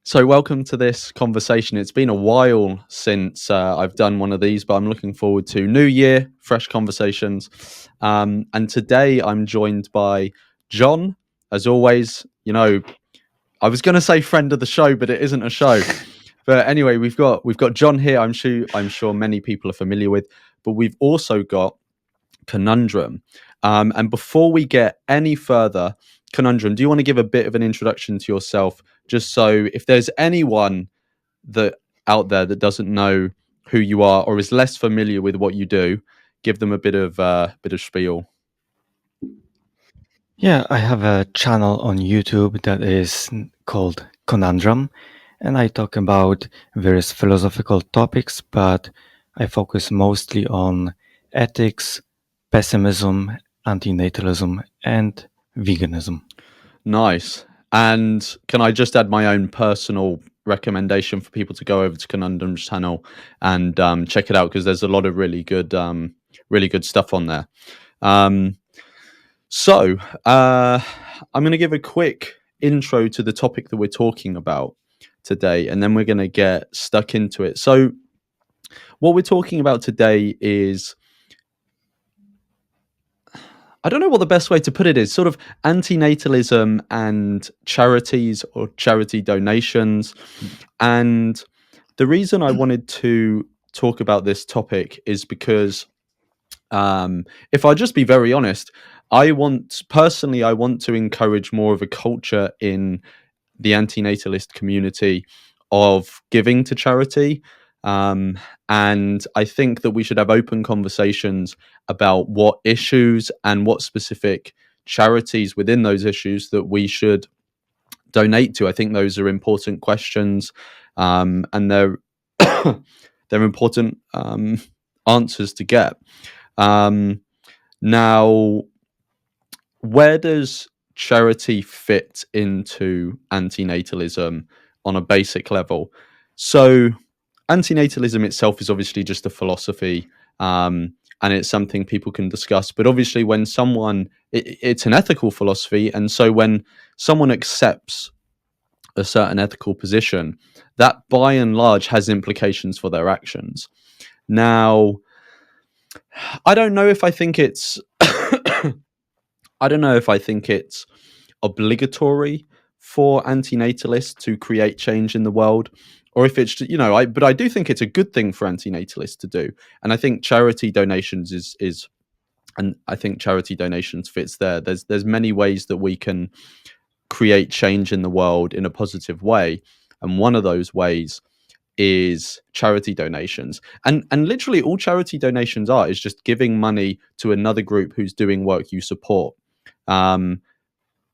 So, welcome to this conversation. It's been a while since I've done one of these, but I'm looking forward to New Year, fresh conversations. And today I'm joined by John, as always. I was going to say friend of the show, but it isn't a show. But anyway, we've got John here. I'm sure many people are familiar with, but we've also got Conundrum. And before we get any further, Conundrum, do you want to give a bit of an introduction to yourself, just so if there's anyone that out there that doesn't know who you are or is less familiar with what you do, give them a bit of spiel. Yeah, I have a channel on YouTube that is called Conundrum, and I talk about various philosophical topics, but I focus mostly on ethics, pessimism, antinatalism, and veganism. Nice. And can I just add my own personal recommendation for people to go over to Conundrum's channel and check it out, because there's a lot of really good stuff on there. Um, So, I'm going to give a quick intro to the topic that we're talking about today, and then we're going to get stuck into it. So, what we're talking about today is, I don't know what the best way to put it is, sort of antinatalism and charities or charity donations. And the reason I wanted to talk about this topic is because, if I just be very honest, I want to encourage more of a culture in the antinatalist community of giving to charity. Um, and I think that we should have open conversations about what issues and what specific charities within those issues that we should donate to. I think those are important questions, and they're important answers to get. Um, Now, where does charity fit into antinatalism on a basic level? So, antinatalism itself is obviously just a philosophy, and it's something people can discuss. But obviously, when it's an ethical philosophy, and so when someone accepts a certain ethical position, that by and large has implications for their actions. Now, I don't know if I think it's I don't know if I think it's obligatory for antinatalists to create change in the world, or if it's but I do think it's a good thing for antinatalists to do, and I think charity donations is and I think charity donations fits there. There's many ways that we can create change in the world in a positive way, and one of those ways is charity donations. And literally all charity donations are is just giving money to another group who's doing work you support. um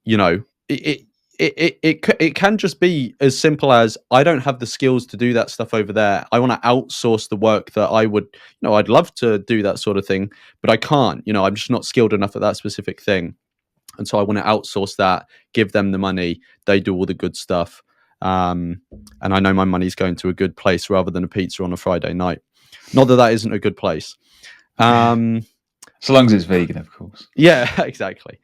you know it can just be as simple as, I don't have the skills to do that stuff over there, I want to outsource the work that I'd love to do that sort of thing, but I can't. I'm just not skilled enough at that specific thing, and so I want to outsource that, give them the money, they do all the good stuff. And I know my money's going to a good place rather than a pizza on a Friday night. Not that that isn't a good place. So long as it's vegan, of course. Yeah, exactly.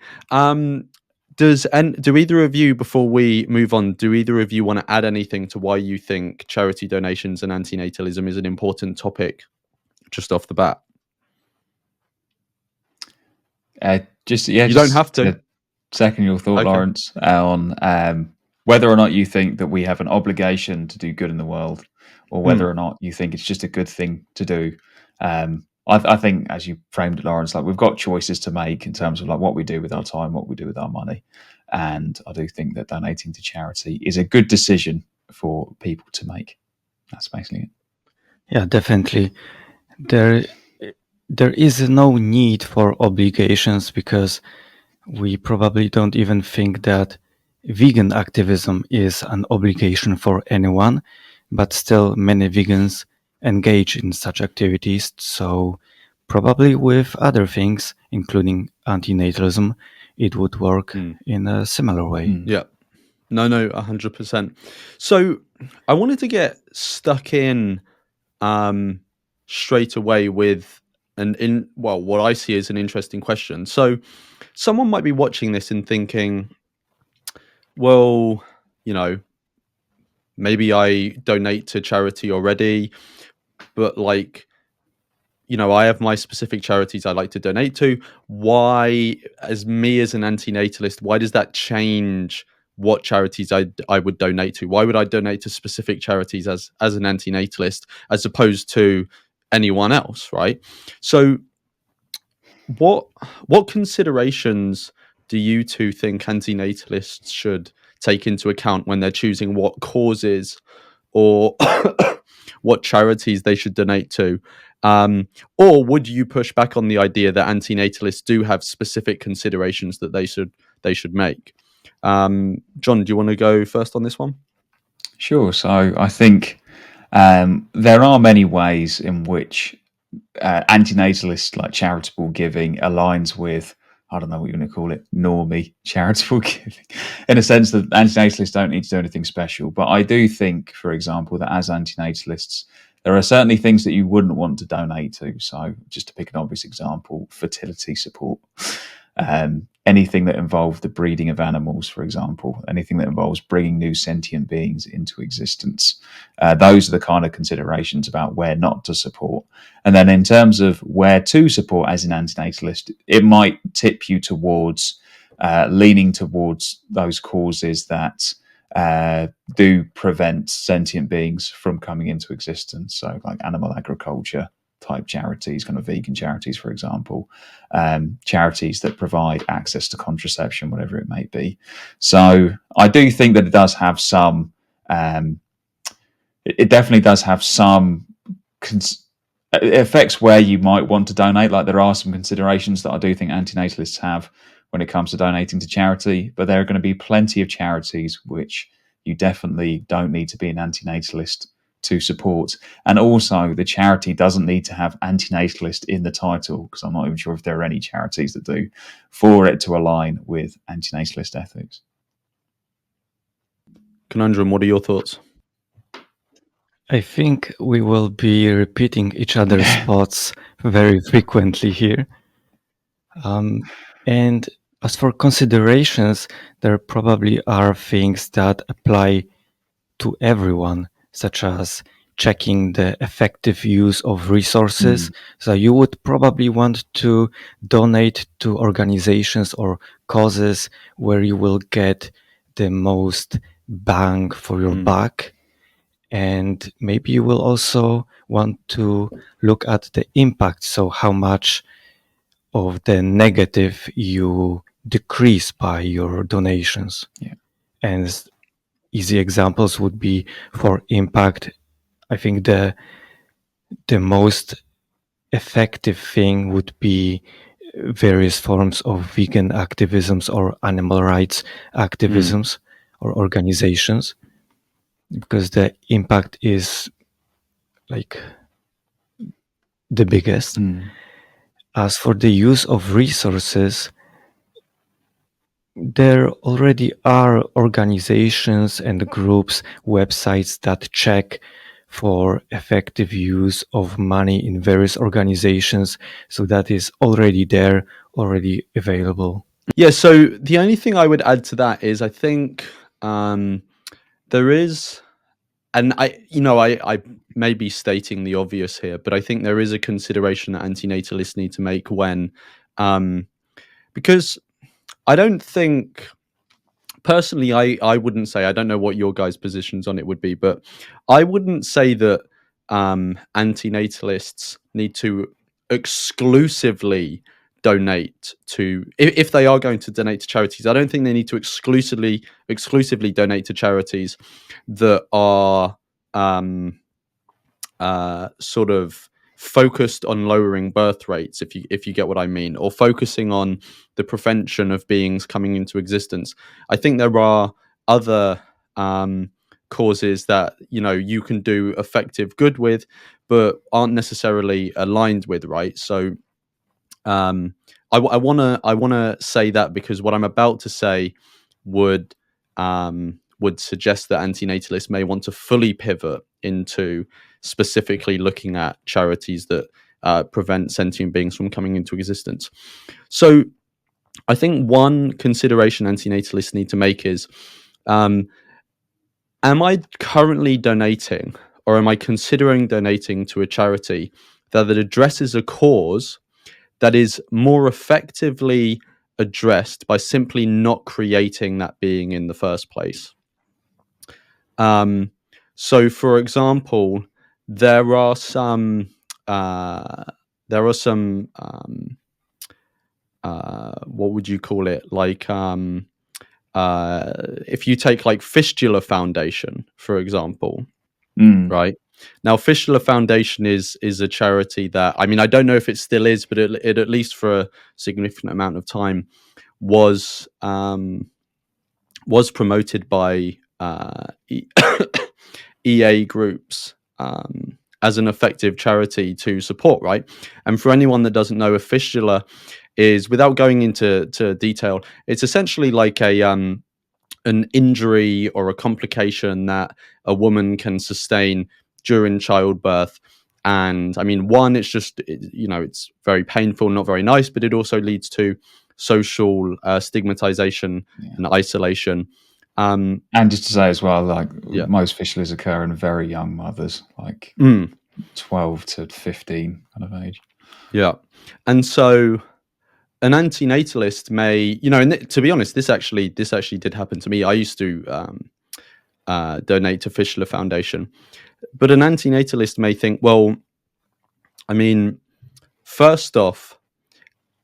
Do either of you, before we move on, do either of you want to add anything to why you think charity donations and antinatalism is an important topic, just off the bat? You don't have to. Second your thought, Okay. Lawrence, on whether or not you think that we have an obligation to do good in the world, or whether or not you think it's just a good thing to do. I think, as you framed it, Lawrence, like, we've got choices to make in terms of like what we do with our time, what we do with our money, and I do think that donating to charity is a good decision for people to make. That's basically it. Yeah, definitely. There is no need for obligations because we probably don't even think that vegan activism is an obligation for anyone, but still many vegans engage in such activities. So probably with other things, including antinatalism, it would work in a similar way. Yeah. No, 100%. So I wanted to get stuck in straight away with what I see as an interesting question. So someone might be watching this and thinking, well, you know, maybe I donate to charity already, but like, I have my specific charities I like to donate to. Why, as me as an antinatalist, why does that change what charities I would donate to? Why would I donate to specific charities as an antinatalist as opposed to anyone else, right? So what considerations do you two think antinatalists should take into account when they're choosing what causes or what charities they should donate to? Or would you push back on the idea that antinatalists do have specific considerations that they should make? John, do you want to go first on this one? Sure. So I think there are many ways in which antinatalist, like charitable giving, aligns with, I don't know what you want to call it, normie charitable giving, in a sense that antinatalists don't need to do anything special. But I do think, for example, that as antinatalists, there are certainly things that you wouldn't want to donate to. So just to pick an obvious example, fertility support. Anything that involved the breeding of animals, for example, anything that involves bringing new sentient beings into existence. Those are the kind of considerations about where not to support. And then in terms of where to support as an antinatalist, it might tip you towards leaning towards those causes that do prevent sentient beings from coming into existence. So like animal agriculture type charities, kind of vegan charities, for example, charities that provide access to contraception, whatever it may be. So I do think that it does have some, it definitely does have some, it affects where you might want to donate. Like there are some considerations that I do think antinatalists have when it comes to donating to charity, but there are going to be plenty of charities which you definitely don't need to be an antinatalist to support. And also the charity doesn't need to have antinatalist in the title, because I'm not even sure if there are any charities that do, for it to align with antinatalist ethics. Conundrum, what are your thoughts? I think we will be repeating each other's spots very frequently here. And as for considerations, there probably are things that apply to everyone, such as checking the effective use of resources. So you would probably want to donate to organizations or causes where you will get the most bang for your buck. And maybe you will also want to look at the impact. So how much of the negative you decrease by your donations. Yeah. And easy examples would be for impact. I think the most effective thing would be various forms of vegan activisms or animal rights activisms or organizations, because the impact is like the biggest. As for the use of resources, there already are organizations and groups, websites that check for effective use of money in various organizations. So that is already there, already available. Yeah, so the only thing I would add to that is I think there is, and I may be stating the obvious here, but I think there is a consideration that antinatalists need to make when, because I don't think, personally, I wouldn't say, I don't know what your guys' positions on it would be, but I wouldn't say that antinatalists need to exclusively donate to, if they are going to donate to charities, I don't think they need to exclusively donate to charities that are sort of focused on lowering birth rates, if you get what I mean, or focusing on the prevention of beings coming into existence. I think there are other causes that you can do effective good with, but aren't necessarily aligned with, right? So I wanna say that, because what I'm about to say would suggest that antinatalists may want to fully pivot into specifically looking at charities that prevent sentient beings from coming into existence. So I think one consideration antinatalists need to make is am I currently donating, or am I considering donating to a charity that addresses a cause that is more effectively addressed by simply not creating that being in the first place? Um, so, for example, there are some uh, there are some what would you call it? Like if you take like Fistula Foundation, for example, Mm. right? Now, Fistula Foundation is a charity that, I mean, I don't know if it still is, but it at least for a significant amount of time was promoted by EA groups as an effective charity to support, right? And for anyone that doesn't know, a fistula is, without going into detail, it's essentially like an injury or a complication that a woman can sustain during childbirth. And I mean, one, it's just, it's very painful, not very nice, but it also leads to social stigmatization and isolation. And just to say as well, like Yeah. most fistulas occur in very young mothers, like 12 to 15 kind of age. Yeah. And so an antinatalist may, and to be honest, this actually did happen to me. I used to donate to Fistula Foundation, but an antinatalist may think, well, I mean, first off,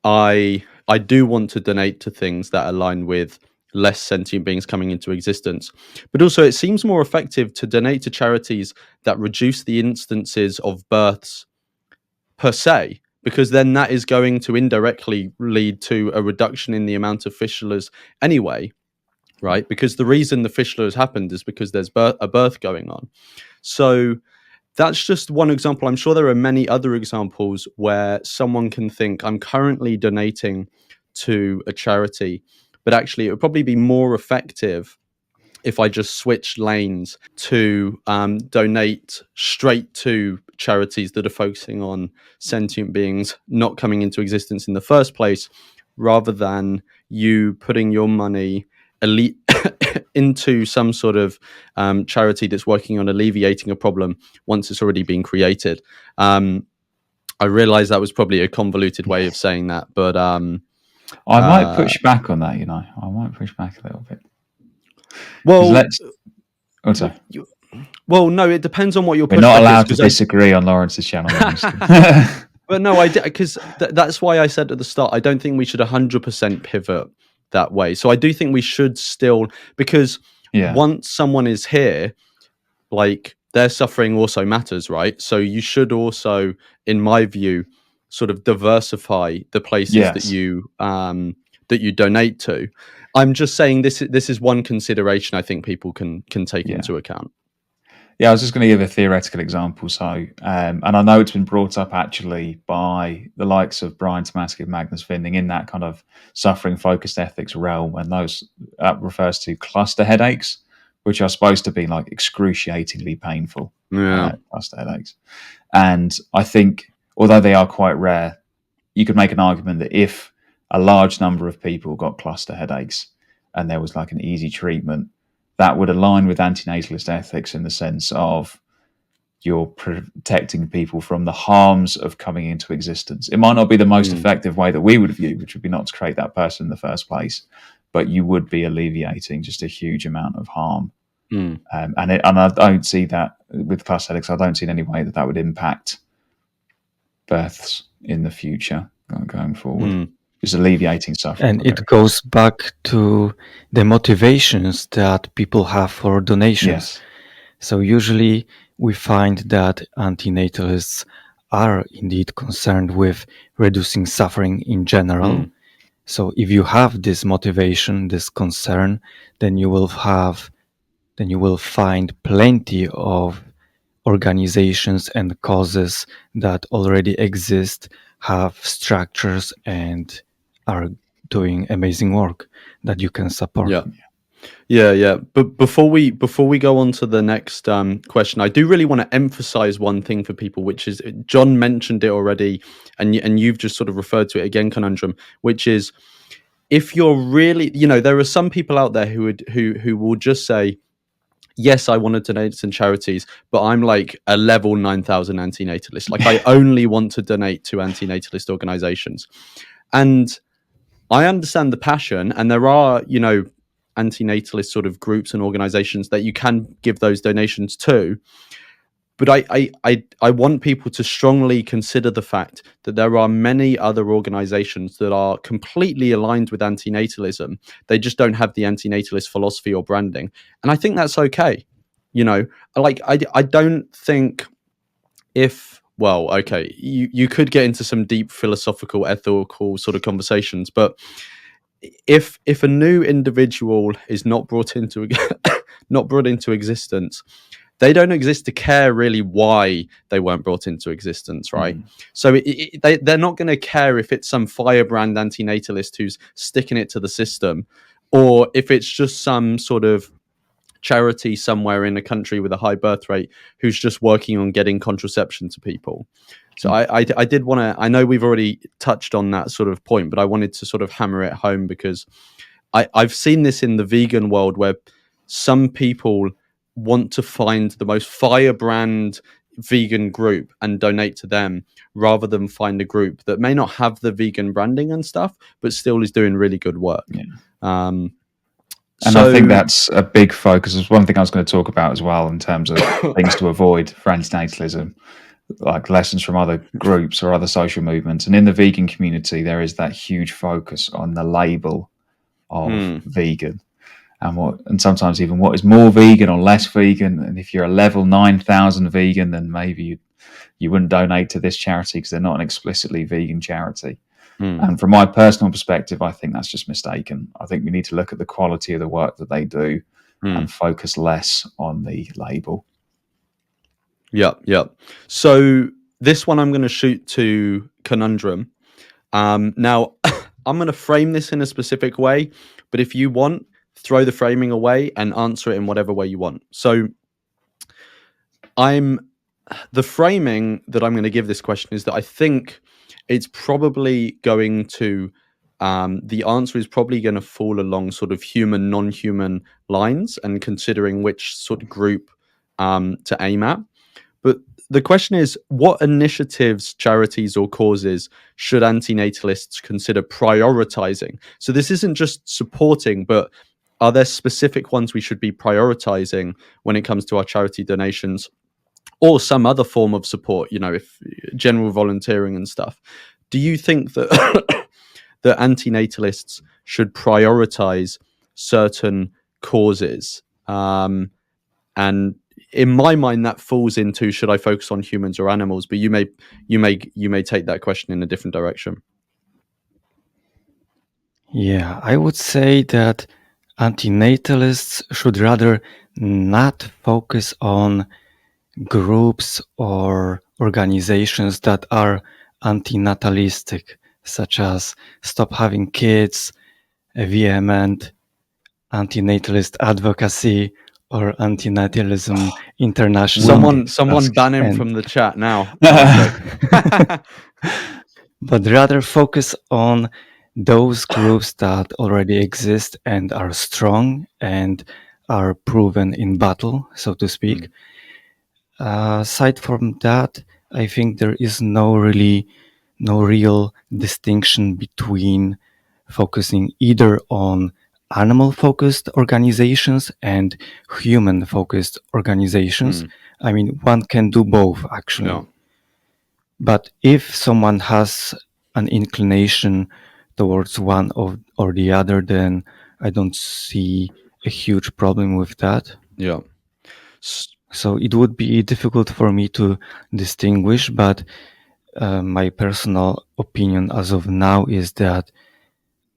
I do want to donate to things that align with less sentient beings coming into existence, but also it seems more effective to donate to charities that reduce the instances of births per se, because then that is going to indirectly lead to a reduction in the amount of fistulas anyway, right? Because the reason the fistula has happened is because there's a birth going on. So that's just one example. I'm sure there are many other examples where someone can think, I'm currently donating to a charity, but actually it would probably be more effective if I just switch lanes to donate straight to charities that are focusing on sentient beings not coming into existence in the first place, rather than you putting your money into some sort of charity that's working on alleviating a problem once it's already been created. I realize that was probably a convoluted way of saying that, but I might push back on that. I might push back a little bit. Well, well, no, it depends on what your pushback is. We're not allowed to disagree on Lawrence's channel. But no, I did, because that's why I said at the start, I don't think we should 100% pivot that way. So I do think we should still, because once someone is here, like, their suffering also matters, right? So you should also, in my view, sort of diversify the places that you donate to. I'm just saying this is one consideration I think people can take into account. Yeah, I was just going to give a theoretical example. So, and I know it's been brought up actually by the likes of Brian Tomasky and Magnus Vinding in that kind of suffering-focused ethics realm, and that refers to cluster headaches, which are supposed to be like excruciatingly painful cluster headaches. And I think, although they are quite rare, you could make an argument that if a large number of people got cluster headaches and there was like an easy treatment, that would align with antinatalist ethics in the sense of you're protecting people from the harms of coming into existence. It might not be the most effective way that we would view, which would be not to create that person in the first place, but you would be alleviating just a huge amount of harm. And I don't see that with cluster headaches. I don't see in any way that would impact births in the future going forward. Just alleviating suffering. And it goes back to the motivations that people have for donations. Yes. So usually we find that antinatalists are indeed concerned with reducing suffering in general. So if you have this motivation, this concern, then you will find plenty of organizations and causes that already exist, have structures, and are doing amazing work that you can support. Yeah. But before we go on to the next question, I do really want to emphasize one thing for people, which is, John mentioned it already, and you've just sort of referred to it again, Conundrum, which is, if you're really, there are some people out there who will just say, yes, I want to donate to charities, but I'm like a level 9,000 antinatalist. Like I only want to donate to antinatalist organizations. And I understand the passion, and there are, antinatalist sort of groups and organizations that you can give those donations to. But I want people to strongly consider the fact that there are many other organizations that are completely aligned with antinatalism. They just don't have the antinatalist philosophy or branding. And I think that's okay. I don't think okay, you could get into some deep philosophical, ethical sort of conversations, but if a new individual is not brought into not brought into existence, they don't exist to care really why they weren't brought into existence, right? So they're not going to care if it's some firebrand antinatalist who's sticking it to the system, or if it's just some sort of charity somewhere in a country with a high birth rate who's just working on getting contraception to people. So I did want to, I know we've already touched on that sort of point, but I wanted to sort of hammer it home because I've seen this in the vegan world where some people want to find the most firebrand vegan group and donate to them rather than find a group that may not have the vegan branding and stuff, but still is doing really good work. And I think that's a big focus. It's one thing I was going to talk about as well in terms of things to avoid for antinatalism, like lessons from other groups or other social movements. And in the vegan community, there is that huge focus on the label of vegan, and sometimes even what is more vegan or less vegan. And if you're a level 9,000 vegan, then maybe you wouldn't donate to this charity because they're not an explicitly vegan charity. And from my personal perspective, I think that's just mistaken. I think we need to look at the quality of the work that they do and focus less on the label. Yeah. So this one I'm going to shoot to Conundrum. Now, I'm going to frame this in a specific way, but if you want, throw the framing away and answer it in whatever way you want. So the framing that I'm going to give this question is that I think it's probably going to, the answer is probably going to fall along sort of human, non-human lines and considering which sort of group to aim at. But the question is, what initiatives, charities, or causes should antinatalists consider prioritizing? So this isn't just supporting, but are there specific ones we should be prioritizing when it comes to our charity donations or some other form of support, if general volunteering and stuff? Do you think that that antinatalists should prioritize certain causes? And in my mind, that falls into, should I focus on humans or animals? But you may take that question in a different direction. Yeah, I would say that antinatalists should rather not focus on groups or organizations that are antinatalistic, such as Stop Having Kids, VMN, Antinatalist Advocacy, or Antinatalism International. Someone ban him from the chat now. But rather focus on those groups that already exist and are strong and are proven in battle, so to speak. Aside from that, I think there is no real distinction between focusing either on animal-focused organizations and human-focused organizations. I mean, one can do both, actually. Yeah. But if someone has an inclination towards one or the other, then I don't see a huge problem with that. Yeah. So it would be difficult for me to distinguish, but my personal opinion as of now is that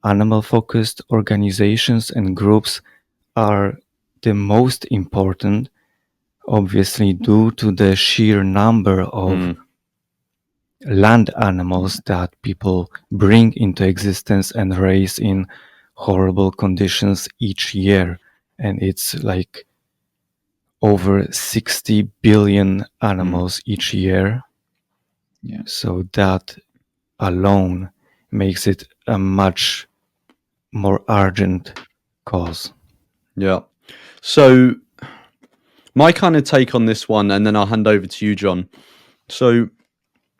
animal-focused organizations and groups are the most important, obviously due to the sheer number of land animals that people bring into existence and raise in horrible conditions each year. And it's like over 60 billion animals each year. Yeah. So that alone makes it a much more urgent cause. Yeah. So my kind of take on this one, and then I'll hand over to you, John. So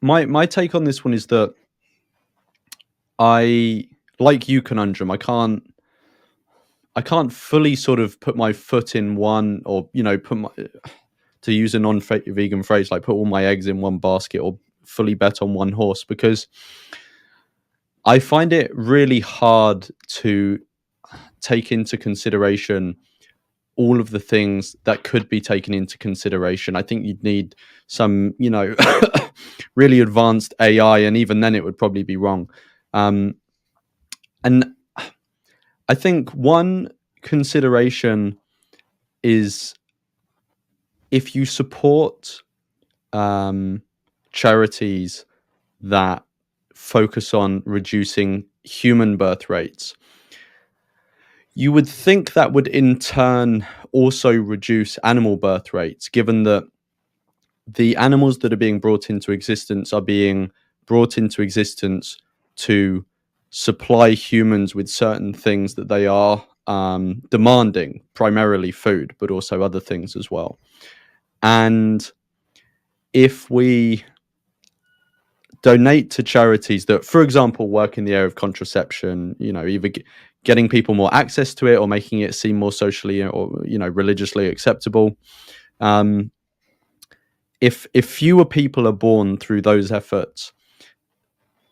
my take on this one is that I, like you, Conundrum, I can't fully sort of put my foot in one, or put my, to use a non-vegan phrase, like put all my eggs in one basket or fully bet on one horse, because I find it really hard to take into consideration all of the things that could be taken into consideration. I think you'd need some, really advanced AI, and even then it would probably be wrong. And I think one consideration is, if you support charities that focus on reducing human birth rates, you would think that would in turn also reduce animal birth rates, given that the animals that are being brought into existence are being brought into existence to supply humans with certain things that they are demanding, primarily food, but also other things as well. And if we donate to charities that, for example, work in the area of contraception, either getting people more access to it or making it seem more socially or religiously acceptable, if fewer people are born through those efforts,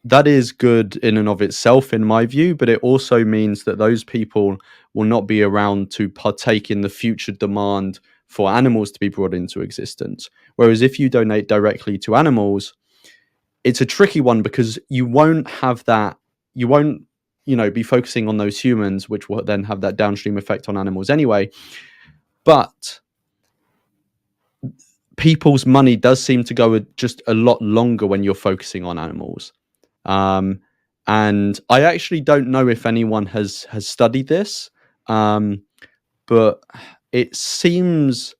that is good in and of itself, in my view, but it also means that those people will not be around to partake in the future demand for animals to be brought into existence. Whereas if you donate directly to animals, it's a tricky one, because you won't have that, you won't, be focusing on those humans, which will then have that downstream effect on animals anyway. But people's money does seem to go just a lot longer when you're focusing on animals. And I actually don't know if anyone has studied this, but it seems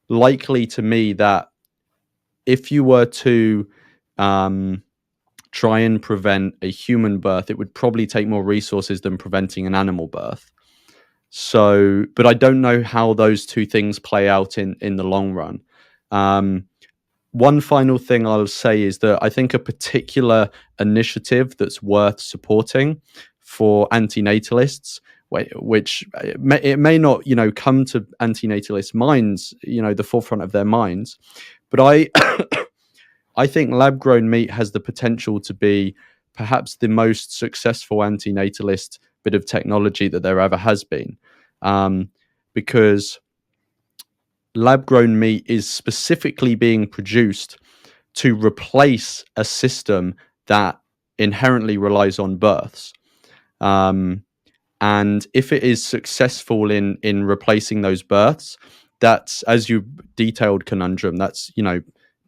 likely to me that if you were to try and prevent a human birth, it would probably take more resources than preventing an animal birth. So, but I don't know how those two things play out in the long run. One final thing I'll say is that I think a particular initiative that's worth supporting for antinatalists, which it may not, come to antinatalist minds, the forefront of their minds, but I think lab-grown meat has the potential to be perhaps the most successful antinatalist bit of technology that there ever has been, because lab-grown meat is specifically being produced to replace a system that inherently relies on births. And if it is successful in replacing those births, that's, as you detailed, Conundrum, that's,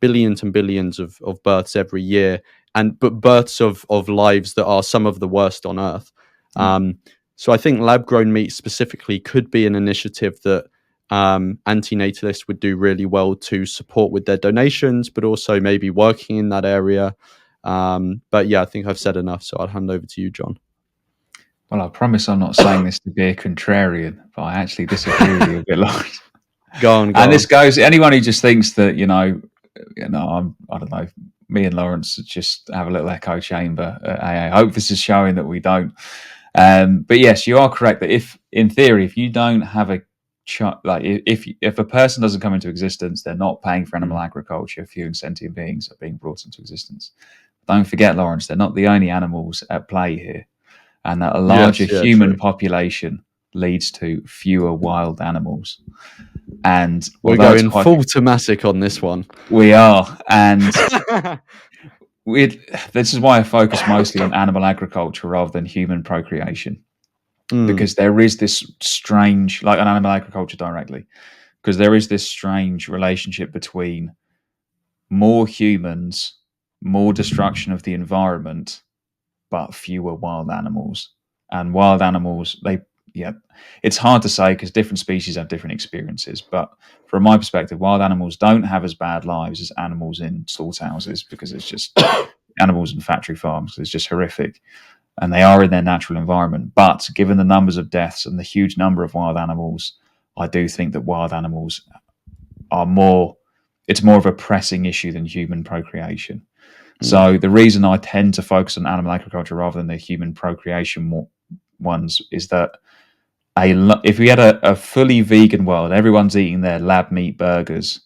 billions and billions of births every year, but births of lives that are some of the worst on earth. So I think lab-grown meat specifically could be an initiative that antinatalists would do really well to support with their donations, but also maybe working in that area. But yeah, I think I've said enough, so I'll hand over to you, John. Well, I promise I'm not saying this to be a contrarian, but I actually disagree with you a bit, Lawrence. Go on. This goes, anyone who just thinks that, I don't know, me and Lawrence just have a little echo chamber. I hope this is showing that we don't. But yes, you are correct that if, in theory, if you don't have if a person doesn't come into existence, they're not paying for animal agriculture. Few sentient beings are being brought into existence. Don't forget, Lawrence, they're not the only animals at play here, and that a larger human population leads to fewer wild animals. And we're going full Tomasic on this one. We are, and this is why I focus mostly on animal agriculture rather than human procreation, because there is this strange, like on animal agriculture directly, because there is this strange relationship between more humans, more destruction of the environment, but fewer wild animals. And wild animals, it's hard to say because different species have different experiences. But from my perspective, wild animals don't have as bad lives as animals in slaughterhouses, because it's just animals in factory farms. It's just horrific. And they are in their natural environment. But given the numbers of deaths and the huge number of wild animals, I do think that wild animals are more. It's more of a pressing issue than human procreation. So the reason I tend to focus on animal agriculture rather than the human procreation ones is that if we had a fully vegan world, everyone's eating their lab meat burgers,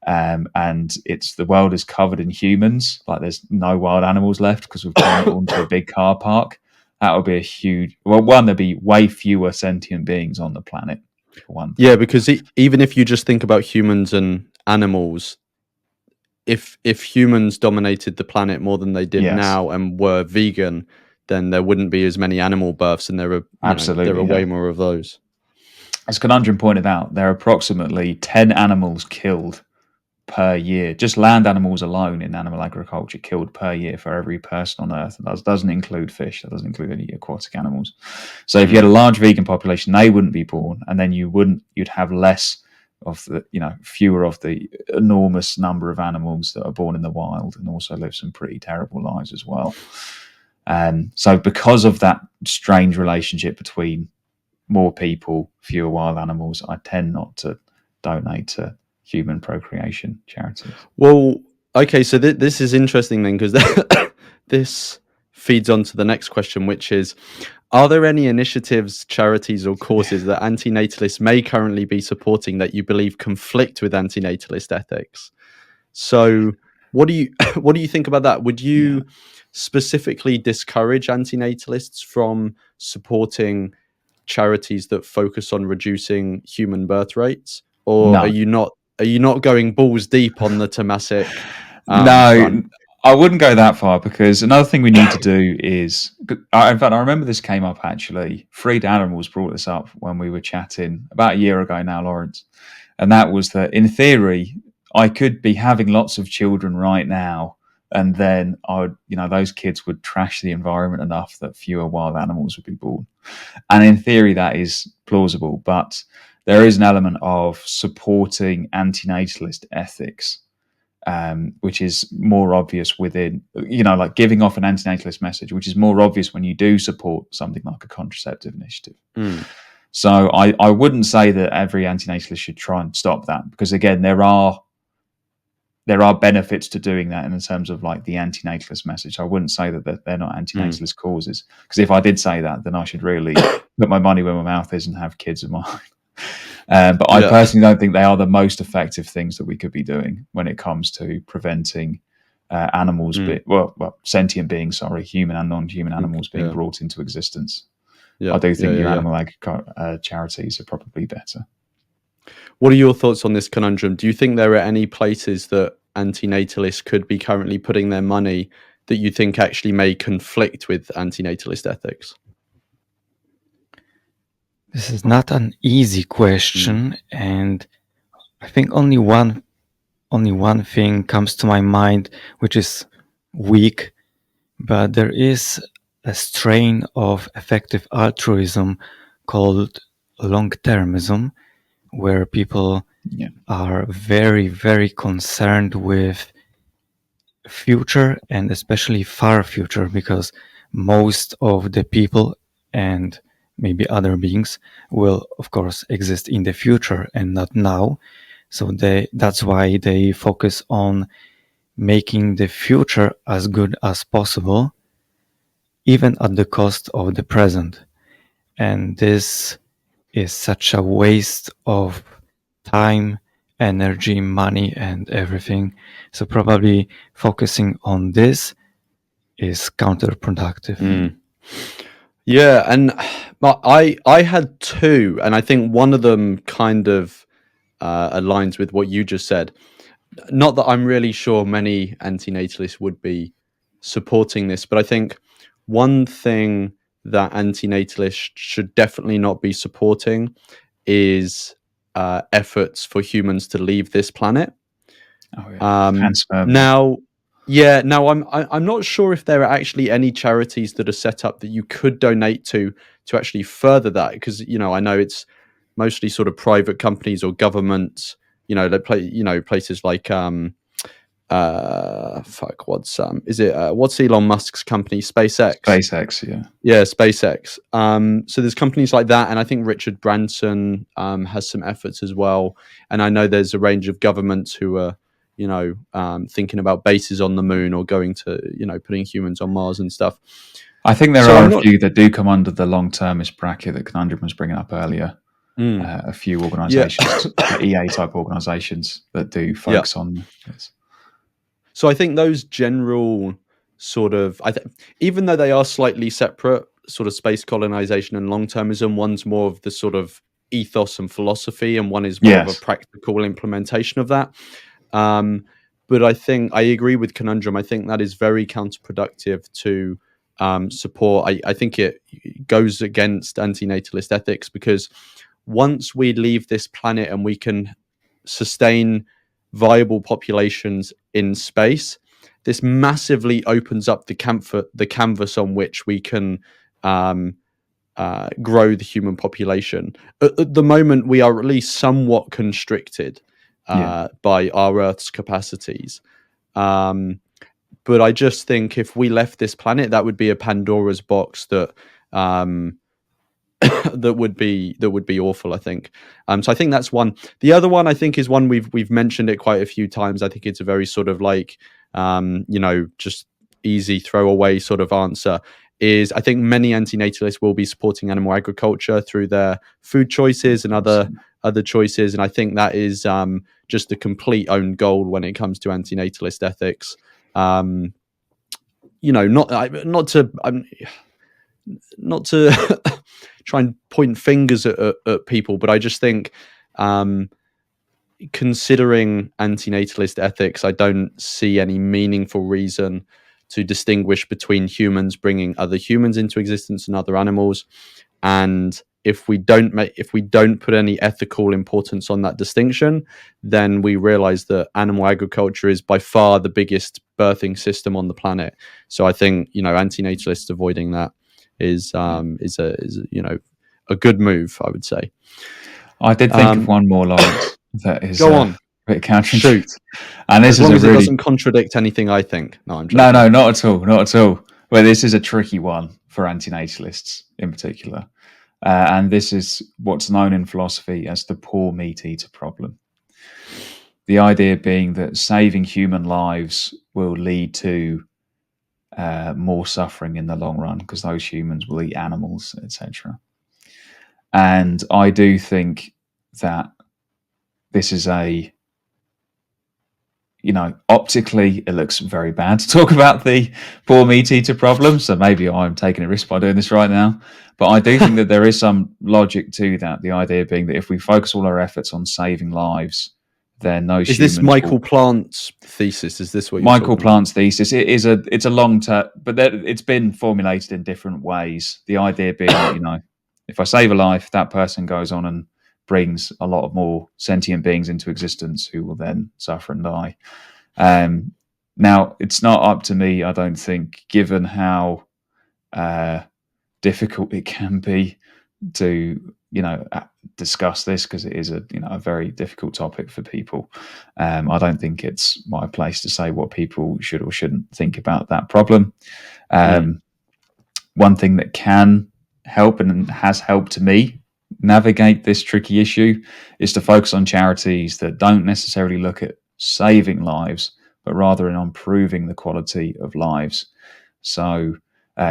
and the world is covered in humans, like there's no wild animals left because we've turned it all into a big car park. That would be a huge. Well, one, there'd be way fewer sentient beings on the planet. For one thing. Yeah, because even if you just think about humans and animals, if humans dominated the planet more than they did Yes. now and were vegan, then there wouldn't be as many animal births, and there are Absolutely, way more of those. As Conundrum pointed out, there are approximately 10 animals killed per year, just land animals alone in animal agriculture killed per year for every person on Earth. And that doesn't include fish, that doesn't include any aquatic animals. So if you had a large vegan population, they wouldn't be born, and then you'd have less of the, fewer of the enormous number of animals that are born in the wild and also live some pretty terrible lives as well. So because of that strange relationship between more people, fewer wild animals, I tend not to donate to human procreation charities. Well, okay, so this is interesting then, because this feeds on to the next question, which is, are there any initiatives, charities, or causes that antinatalists may currently be supporting that you believe conflict with antinatalist ethics? So what do you think about that? Would you specifically discourage antinatalists from supporting charities that focus on reducing human birth rates, or No. are you not going balls deep on the Tomasic No, front? I wouldn't go that far, because another thing we need to do is, in fact, I remember this came up actually. Freed Animals brought this up when we were chatting about a year ago now, Lawrence, and that was that in theory, I could be having lots of children right now, and then those kids would trash the environment enough that fewer wild animals would be born. And in theory, that is plausible, but there is an element of supporting antinatalist ethics, which is more obvious within, like giving off an antinatalist message, which is more obvious when you do support something like a contraceptive initiative. So I wouldn't say that every antinatalist should try and stop that, because again, there are benefits to doing that in terms of like the antinatalist message. I wouldn't say that they're not antinatalist causes, because if I did say that, then I should really put my money where my mouth is and have kids of mine. But I personally don't think they are the most effective things that we could be doing when it comes to preventing animals, sentient beings, human and non-human animals being brought into existence. I do think your animal charities are probably better. What are your thoughts on this conundrum? Do you think there are any places that antinatalists could be currently putting their money that you think actually may conflict with antinatalist ethics? This is not an easy question, and I think only one thing comes to my mind, which is weak, but there is a strain of effective altruism called long-termism, where people are very, very concerned with future, and especially far future, because most of the people and maybe other beings will of course exist in the future and not now. So that's why they focus on making the future as good as possible, even at the cost of the present. And this is such a waste of time, energy, money, and everything. So probably focusing on this is counterproductive. Yeah, and I had two, and I think one of them kind of aligns with what you just said. Not that I'm really sure many antinatalists would be supporting this, but I think one thing that antinatalists should definitely not be supporting is efforts for humans to leave this planet. Now, I'm not sure if there are actually any charities that are set up that you could donate to actually further that, because I know it's mostly sort of private companies or governments, places like what's what's Elon Musk's company, SpaceX? Yeah, SpaceX. So there's companies like that, and I think Richard Branson has some efforts as well. And I know there's a range of governments who are, thinking about bases on the moon or going to, putting humans on Mars and stuff. I think there are a few that do come under the long-termist bracket that Conundrum was bringing up earlier. A few organisations, EA type organisations that do focus on this. So I think those general sort of, even though they are slightly separate, sort of space colonization and long-termism, one's more of the sort of ethos and philosophy, and one is more of a practical implementation of that. But I think I agree with Conundrum. I think that is very counterproductive to support. I think it goes against antinatalist ethics, because once we leave this planet and we can sustain viable populations in space, this massively opens up the canvas on which we can grow the human population. At the moment, we are at least somewhat constricted by our Earth's capacities. But I just think if we left this planet, that would be a Pandora's box that that would be awful, I think. So I think that's one. The other one, I think, is one we've mentioned it quite a few times. I think it's a very sort of like just easy throwaway sort of answer. Is I think many antinatalists will be supporting animal agriculture through their food choices and other choices, and I think that is just a complete own goal when it comes to antinatalist ethics. Not to try and point fingers at people, but I just think considering antinatalist ethics, I don't see any meaningful reason to distinguish between humans bringing other humans into existence and other animals. And if we don't put any ethical importance on that distinction, then we realize that animal agriculture is by far the biggest birthing system on the planet. So I think antinatalists avoiding that is a good move, I would say. I did think of one more, Lawrence, that is go on. A bit counterintuitive. And this as long as it doesn't contradict anything I think. No, I'm joking. No, not at all. Well, this is a tricky one for antinatalists in particular. And this is what's known in philosophy as the poor meat eater problem. The idea being that saving human lives will lead to more suffering in the long run, because those humans will eat animals, etc. And I do think that this is optically, it looks very bad to talk about the poor meat eater problem. So maybe I'm taking a risk by doing this right now. But I do think that there is some logic to that. The idea being that if we focus all our efforts on saving lives, then those humans... Is this Michael Plant's thesis? Is this what you're Michael Plant's thesis? It's a long term, but it's been formulated in different ways. The idea being that, if I save a life, that person goes on and brings a lot of more sentient beings into existence who will then suffer and die. Now, it's not up to me, I don't think, given how difficult it can be to, discuss this, because it is a very difficult topic for people. I don't think it's my place to say what people should or shouldn't think about that problem. One thing that can help and has helped me navigate this tricky issue is to focus on charities that don't necessarily look at saving lives, but rather in improving the quality of lives. So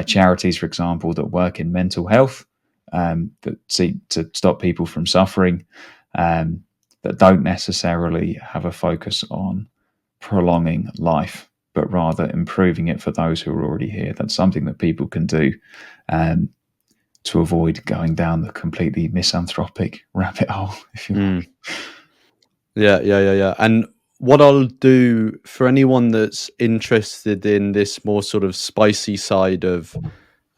charities, for example, that work in mental health, that seek to stop people from suffering, that don't necessarily have a focus on prolonging life, but rather improving it for those who are already here. That's something that people can do to avoid going down the completely misanthropic rabbit hole, if you like. Yeah. And what I'll do for anyone that's interested in this more sort of spicy side of,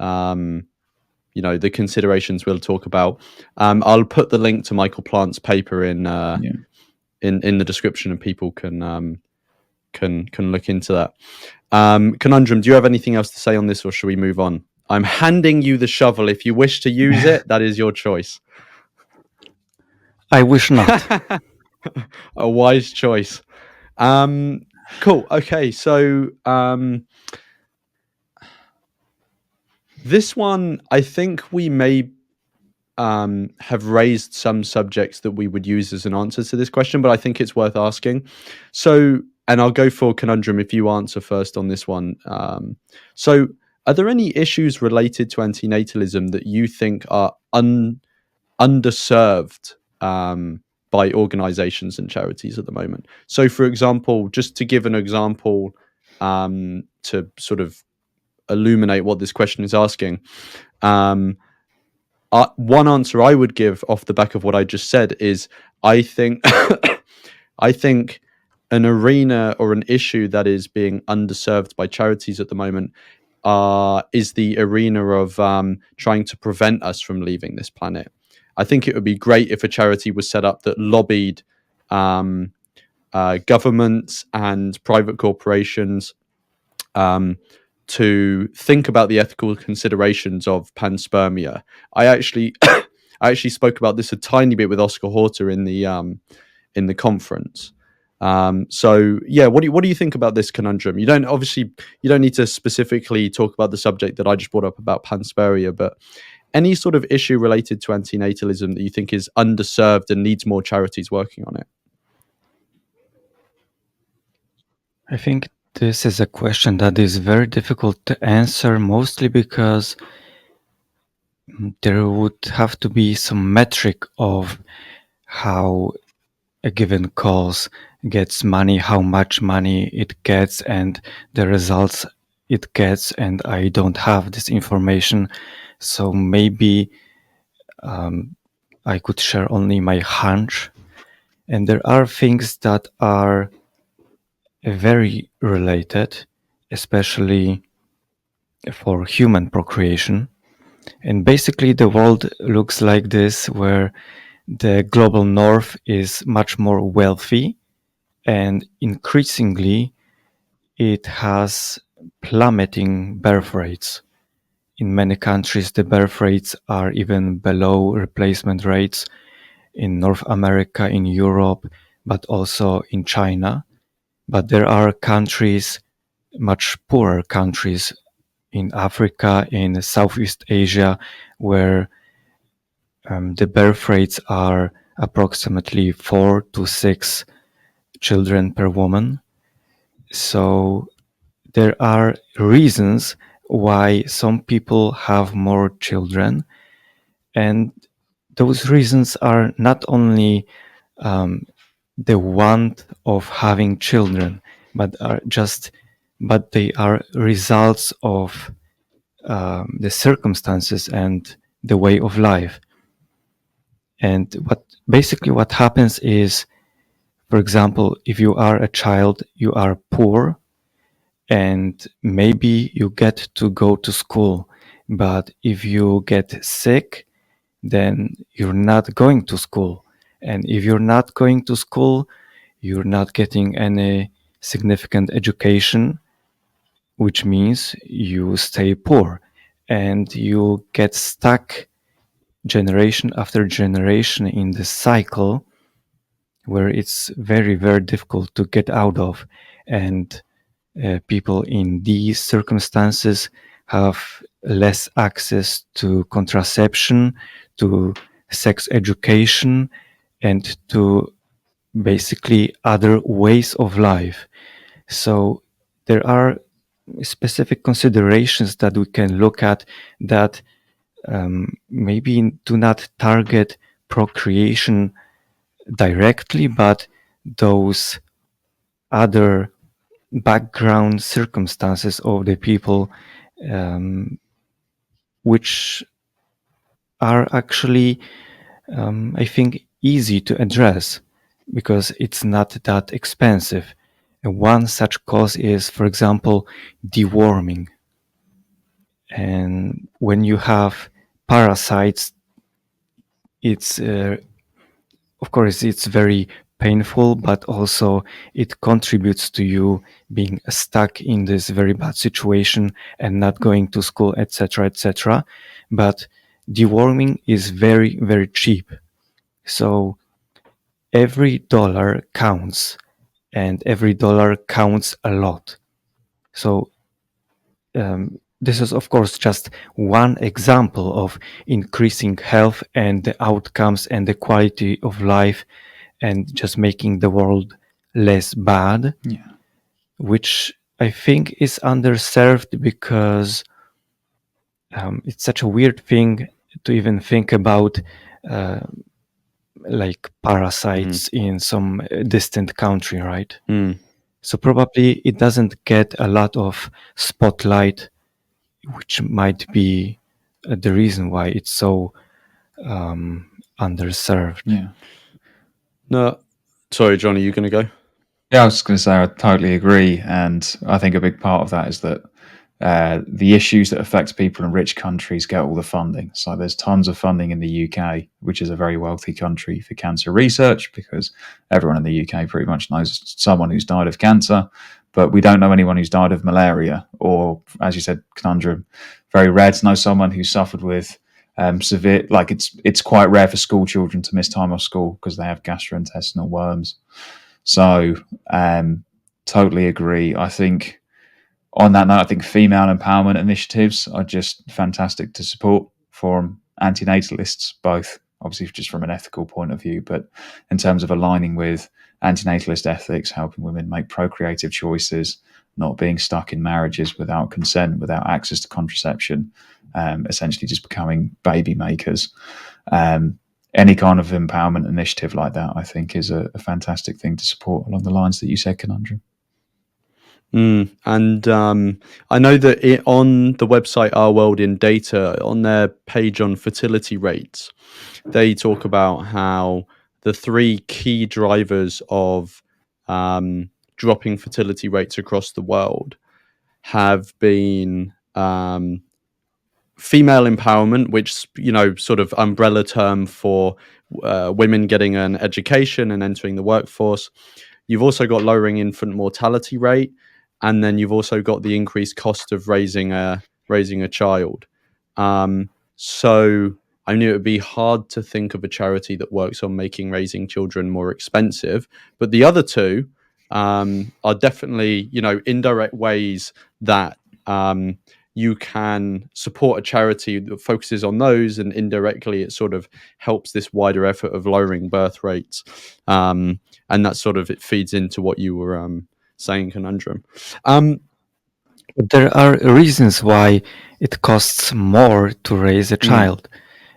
the considerations we'll talk about, I'll put the link to Michael Plant's paper in the description, and people can look into that. Conundrum, do you have anything else to say on this, or should we move on? I'm handing you the shovel. If you wish to use it, that is your choice. I wish not. A wise choice. Cool. Okay, so this one, I think we may have raised some subjects that we would use as an answer to this question, but I think it's worth asking. So, and I'll go for Conundrum if you answer first on this one. So, are there any issues related to antinatalism that you think are underserved by organizations and charities at the moment? So, for example, just to give an example to sort of illuminate what this question is asking, one answer I would give off the back of what I just said is I think I think an arena or an issue that is being underserved by charities at the moment is the arena of trying to prevent us from leaving this planet. I think it would be great if a charity was set up that lobbied governments and private corporations to think about the ethical considerations of panspermia. I actually I actually spoke about this a tiny bit with Oscar Horta in the conference. So yeah, what do you think about this conundrum? You don't need to specifically talk about the subject that I just brought up about panspermia, but any sort of issue related to antinatalism that you think is underserved and needs more charities working on it? I think this is a question that is very difficult to answer, mostly because there would have to be some metric of how a given cause gets money, how much money it gets, and the results it gets. And I don't have this information, so maybe I could share only my hunch. And there are things that are very related, especially for human procreation. And basically, the world looks like this, where the global north is much more wealthy, and increasingly it has plummeting birth rates. In many countries, the birth rates are even below replacement rates in North America, in Europe, but also in China. But there are countries, much poorer countries in Africa, in Southeast Asia, where the birth rates are approximately 4 to 6 children per woman. So there are reasons why some people have more children, and those reasons are not only the want of having children, but they are results of the circumstances and the way of life. And what happens is, for example, if you are a child, you are poor, and maybe you get to go to school. But if you get sick, then you're not going to school. And if you're not going to school, you're not getting any significant education, which means you stay poor and you get stuck generation after generation in this cycle where it's very, very difficult to get out of. And people in these circumstances have less access to contraception, to sex education, and to basically other ways of life. So there are specific considerations that we can look at that maybe do not target procreation directly, but those other background circumstances of the people, which are actually, I think, easy to address because it's not that expensive. And one such cause is, for example, deworming. And when you have parasites, it's of course it's very painful, but also it contributes to you being stuck in this very bad situation and not going to school, etc., etc. But deworming is very, very cheap. So every dollar counts. and every dollar counts a lot. So this is, of course, just one example of increasing health and the outcomes and the quality of life and just making the world less bad, Yeah. which I think is underserved because it's such a weird thing to even think about, like parasites in some distant country, right? So probably it doesn't get a lot of spotlight, which might be the reason why it's so underserved. Yeah. No, sorry, John, are you going to go? Yeah, I was going to say I totally agree, and I think a big part of that is that the issues that affect people in rich countries get all the funding. So there's tons of funding in the UK, which is a very wealthy country, for cancer research, because everyone in the UK pretty much knows someone who's died of cancer, but we don't know anyone who's died of malaria, or, as you said, Conundrum, very rare to know someone who suffered with severe, like it's quite rare for school children to miss time off school because they have gastrointestinal worms. So totally agree. I think on that note, I think female empowerment initiatives are just fantastic to support from antinatalists, both obviously just from an ethical point of view, but in terms of aligning with antinatalist ethics, helping women make procreative choices, not being stuck in marriages without consent, without access to contraception, essentially just becoming baby makers. Any kind of empowerment initiative like that, I think, is a fantastic thing to support along the lines that you said, Conundrum. And I know that on the website Our World in Data, on their page on fertility rates, they talk about how the three key drivers of dropping fertility rates across the world have been female empowerment, which, sort of umbrella term for women getting an education and entering the workforce. You've also got lowering infant mortality rate, and then you've also got the increased cost of raising a child. So I knew it would be hard to think of a charity that works on making raising children more expensive, but the other two are definitely, indirect ways that you can support a charity that focuses on those, and indirectly it sort of helps this wider effort of lowering birth rates. And that sort of, it feeds into what you were saying, Conundrum. But there are reasons why it costs more to raise a child.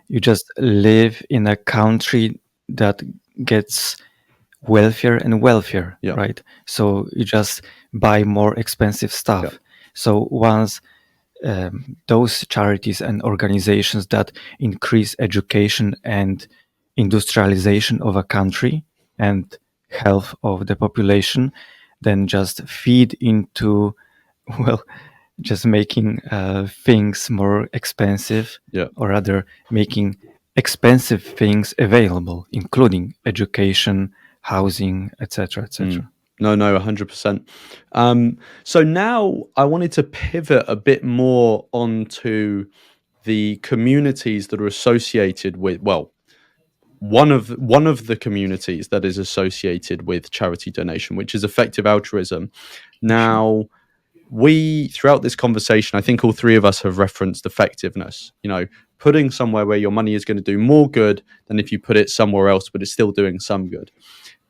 You just live in a country that gets wealthier and wealthier, Yeah. right? So you just buy more expensive stuff. Yeah. So once those charities and organizations that increase education and industrialization of a country and health of the population then just feed into, well, just making things more expensive, Yeah. or rather making expensive things available, including education, housing, etc., etc. No, 100%. So now I wanted to pivot a bit more onto the communities that are associated with, well, one of the communities that is associated with charity donation, which is effective altruism. Now, we, throughout this conversation, I think all three of us have referenced effectiveness. Putting somewhere where your money is going to do more good than if you put it somewhere else, but it's still doing some good.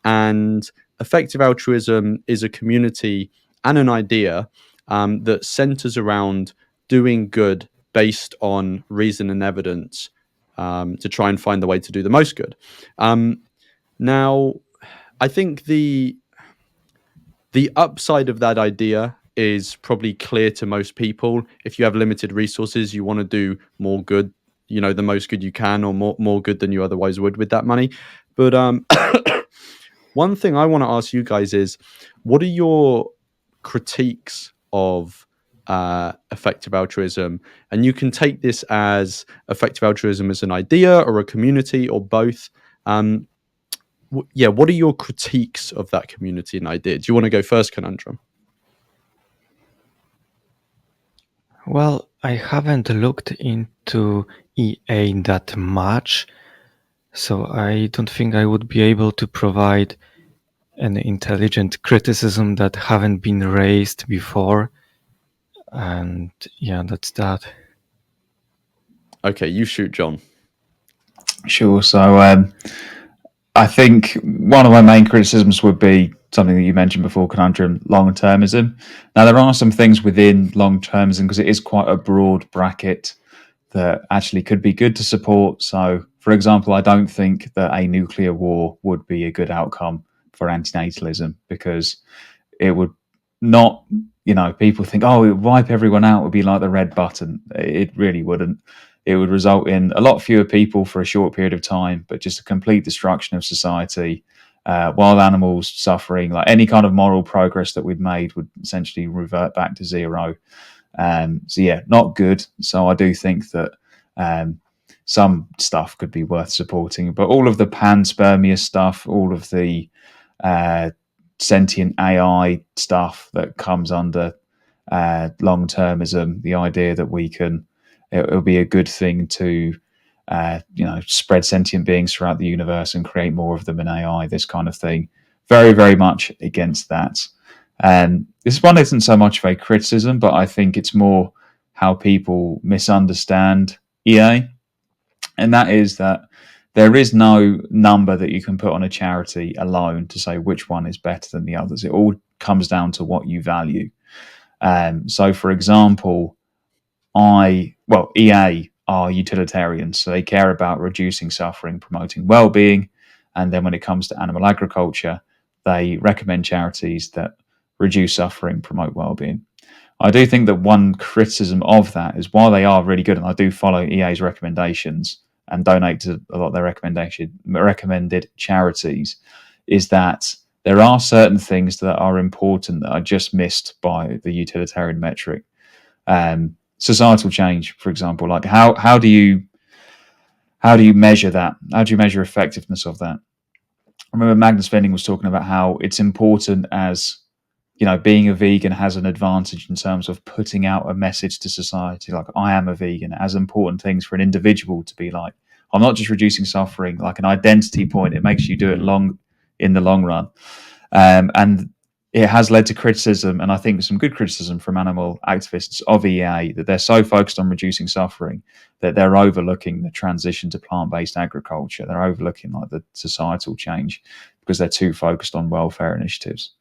And effective altruism is a community and an idea that centers around doing good based on reason and evidence, to try and find the way to do the most good. Now, I think the upside of that idea is probably clear to most people. If you have limited resources, you want to do more good, the most good you can, or more good than you otherwise would with that money. But one thing I want to ask you guys is, what are your critiques of effective altruism? And you can take this as effective altruism as an idea or a community or both. What are your critiques of that community and idea? Do you want to go first, Conundrum? Well, I haven't looked into EA that much, so I don't think I would be able to provide an intelligent criticism that haven't been raised before. And yeah, that's that. Okay, you shoot, John. Sure. So I think one of my main criticisms would be something that you mentioned before, Conundrum, long-termism. Now, there are some things within long-termism, because it is quite a broad bracket, that actually could be good to support. So, for example, I don't think that a nuclear war would be a good outcome for antinatalism, because it would not, people think, oh, it would wipe everyone out, it would be like the red button. It really wouldn't. It would result in a lot fewer people for a short period of time, but just a complete destruction of society. Wild animals suffering, like any kind of moral progress that we'd made would essentially revert back to zero. So yeah, not good. So I do think that some stuff could be worth supporting, but all of the panspermia stuff, all of the sentient AI stuff that comes under long-termism, the idea that it'll be a good thing to spread sentient beings throughout the universe and create more of them in AI, this kind of thing. Very, very much against that. This one isn't so much of a criticism, but I think it's more how people misunderstand EA. And that is that there is no number that you can put on a charity alone to say which one is better than the others. It all comes down to what you value. So, for example, EA are utilitarians, so they care about reducing suffering, promoting well-being, and then when it comes to animal agriculture, they recommend charities that reduce suffering, promote well-being. I do think that one criticism of that is, while they are really good, and I do follow EA's recommendations and donate to a lot of their recommended charities, is that there are certain things that are important that are just missed by the utilitarian metric. Societal change, for example, like how do you measure that? How do you measure effectiveness of that? I remember Magnus Venning was talking about how it's important, as being a vegan has an advantage in terms of putting out a message to society, like, I am a vegan, as important things for an individual to be like, I'm not just reducing suffering, like an identity point. It makes you do it in the long run. And it has led to criticism, and I think some good criticism from animal activists of EA, that they're so focused on reducing suffering that they're overlooking the transition to plant-based agriculture. They're overlooking like the societal change because they're too focused on welfare initiatives.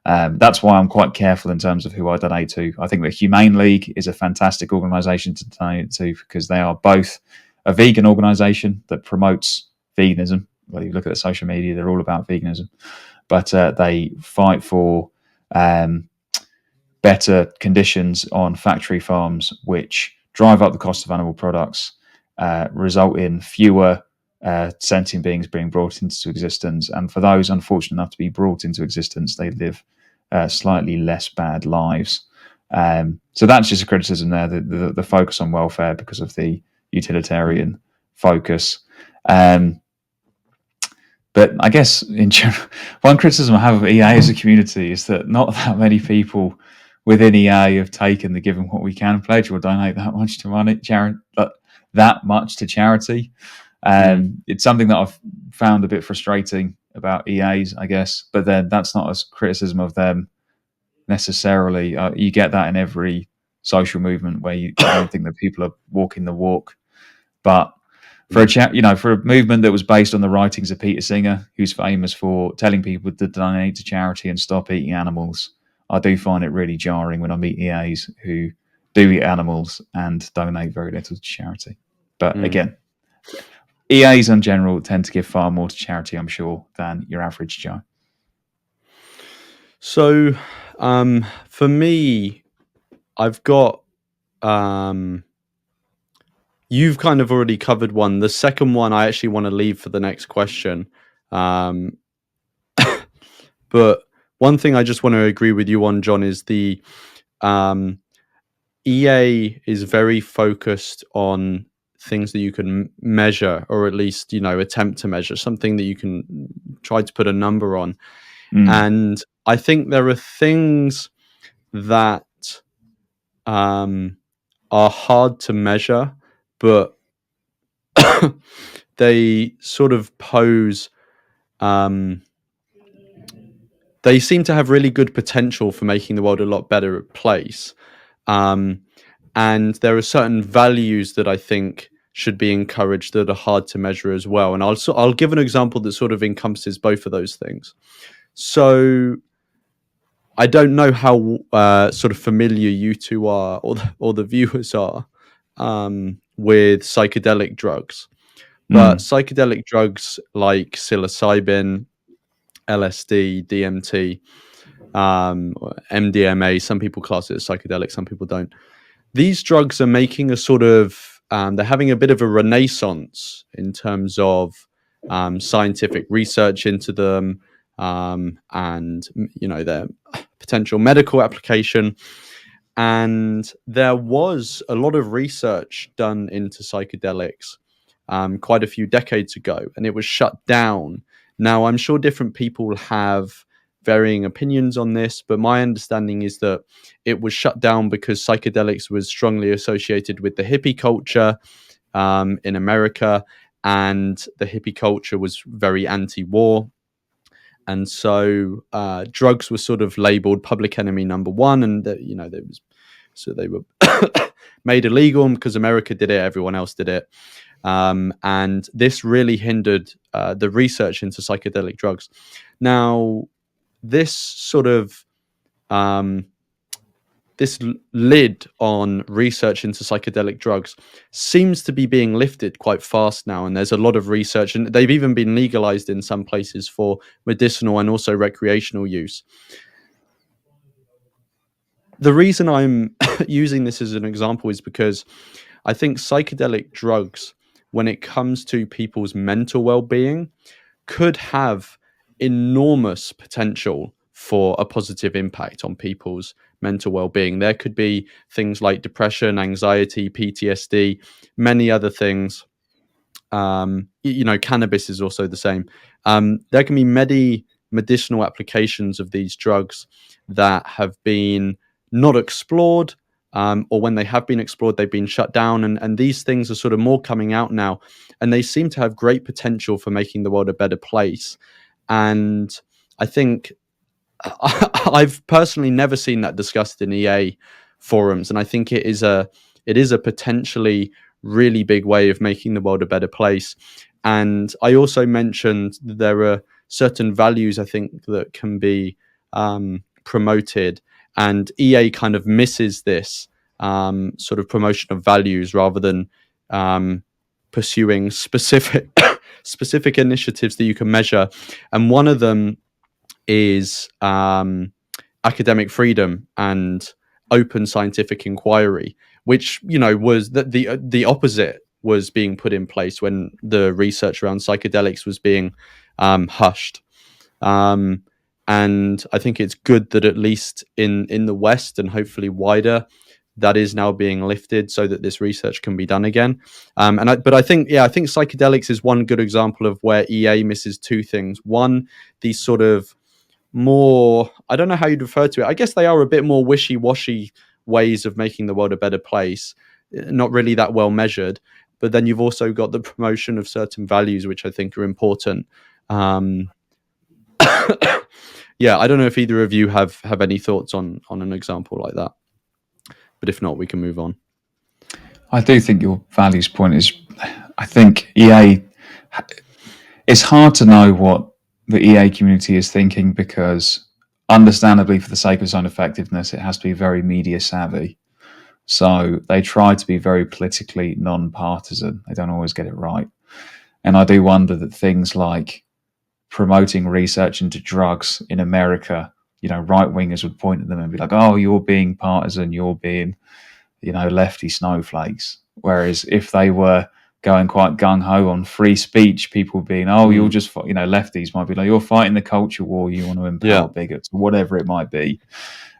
That's why I'm quite careful in terms of who I donate to. I think the Humane League is a fantastic organisation to donate to, because they are both a vegan organisation that promotes veganism. Well, you look at their social media, they're all about veganism, but they fight for better conditions on factory farms, which drive up the cost of animal products, result in fewer sentient beings being brought into existence. And for those unfortunate enough to be brought into existence, they live slightly less bad lives. So that's just a criticism there, the focus on welfare because of the utilitarian focus. But I guess in general, one criticism I have of EA as a community is that not that many people within EA have taken the "given what we can" pledge or donate that much to charity. It's something that I've found a bit frustrating about EAs, I guess. But then that's not a criticism of them necessarily. You get that in every social movement where you don't think that people are walking the walk. But for for a movement that was based on the writings of Peter Singer, who's famous for telling people to donate to charity and stop eating animals, I do find it really jarring when I meet EAs who do eat animals and donate very little to charity. But again, EAs in general tend to give far more to charity, I'm sure, than your average Joe. So, for me, I've got you've kind of already covered one. The second one I actually want to leave for the next question. But one thing I just want to agree with you on, John, is the EA is very focused on things that you can measure, or at least, attempt to measure, something that you can try to put a number on. And I think there are things that are hard to measure, but they sort of pose they seem to have really good potential for making the world a lot better place. And there are certain values that I think should be encouraged that are hard to measure as well. And I'll give an example that sort of encompasses both of those things. So I don't know how sort of familiar you two are, or the viewers are, with psychedelic drugs. But psychedelic drugs like psilocybin, LSD, DMT, or MDMA, some people class it as psychedelic, some people don't. These drugs are making a sort of, they're having a bit of a renaissance in terms of scientific research into them, and their potential medical application. And there was a lot of research done into psychedelics quite a few decades ago, and it was shut down. Now, I'm sure different people have varying opinions on this, but my understanding is that it was shut down because psychedelics was strongly associated with the hippie culture in America, and the hippie culture was very anti-war. And so drugs were sort of labeled public enemy number one, and they were made illegal, and because America did it, everyone else did it. And this really hindered the research into psychedelic drugs. Now, this sort of this lid on research into psychedelic drugs seems to be being lifted quite fast now, and there's a lot of research, and they've even been legalized in some places for medicinal and also recreational use. The reason I'm using this as an example is because I think psychedelic drugs, when it comes to people's mental well-being, could have enormous potential for a positive impact on people's mental well-being. There could be things like depression, anxiety, PTSD, many other things. Cannabis is also the same. There can be many medicinal applications of these drugs that have been not explored, or when they have been explored, they've been shut down. And these things are sort of more coming out now, and they seem to have great potential for making the world a better place. And I think I've personally never seen that discussed in EA forums, and I think it is a potentially really big way of making the world a better place. And I also mentioned that there are certain values I think that can be promoted, and EA kind of misses this sort of promotion of values rather than pursuing specific initiatives that you can measure. And one of them is academic freedom and open scientific inquiry, which was the opposite was being put in place when the research around psychedelics was being hushed. And I think it's good that at least in the West and hopefully wider, that is now being lifted so that this research can be done again. But I think psychedelics is one good example of where EA misses two things. One, these sort of more, I don't know how you'd refer to it. I guess they are a bit more wishy-washy ways of making the world a better place, not really that well measured. But then you've also got the promotion of certain values, which I think are important. Yeah, I don't know if either of you have any thoughts on an example like that. But if not, we can move on. I do think your values point is, I think EA, it's hard to know what the EA community is thinking because, understandably, for the sake of its own effectiveness, it has to be very media savvy. So they try to be very politically non-partisan. They don't always get it right. And I do wonder that things like promoting research into drugs in America, right-wingers would point at them and be like, oh, you're being partisan, you're being, lefty snowflakes. Whereas if they were going quite gung-ho on free speech, people being, oh, you're just, lefties might be like, you're fighting the culture war, you want to empower bigots, whatever it might be.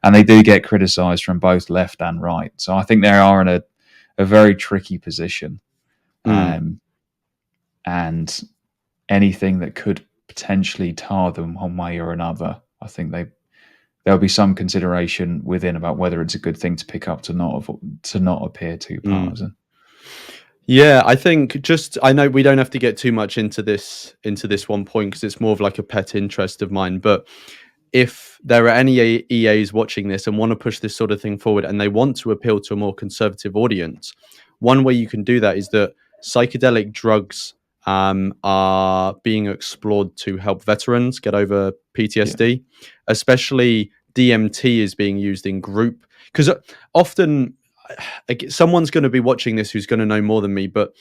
And they do get criticised from both left and right. So I think they are in a very tricky position. And anything that could potentially tar them one way or another, I think there'll be some consideration within about whether it's a good thing to pick up to not appear too partisan. Yeah, I think I know we don't have to get too much into this one point because it's more of like a pet interest of mine, but if there are any EAs watching this and want to push this sort of thing forward and they want to appeal to a more conservative audience, one way you can do that is that psychedelic drugs are being explored to help veterans get over PTSD, especially DMT is being used in group, because often someone's going to be watching this who's going to know more than me, but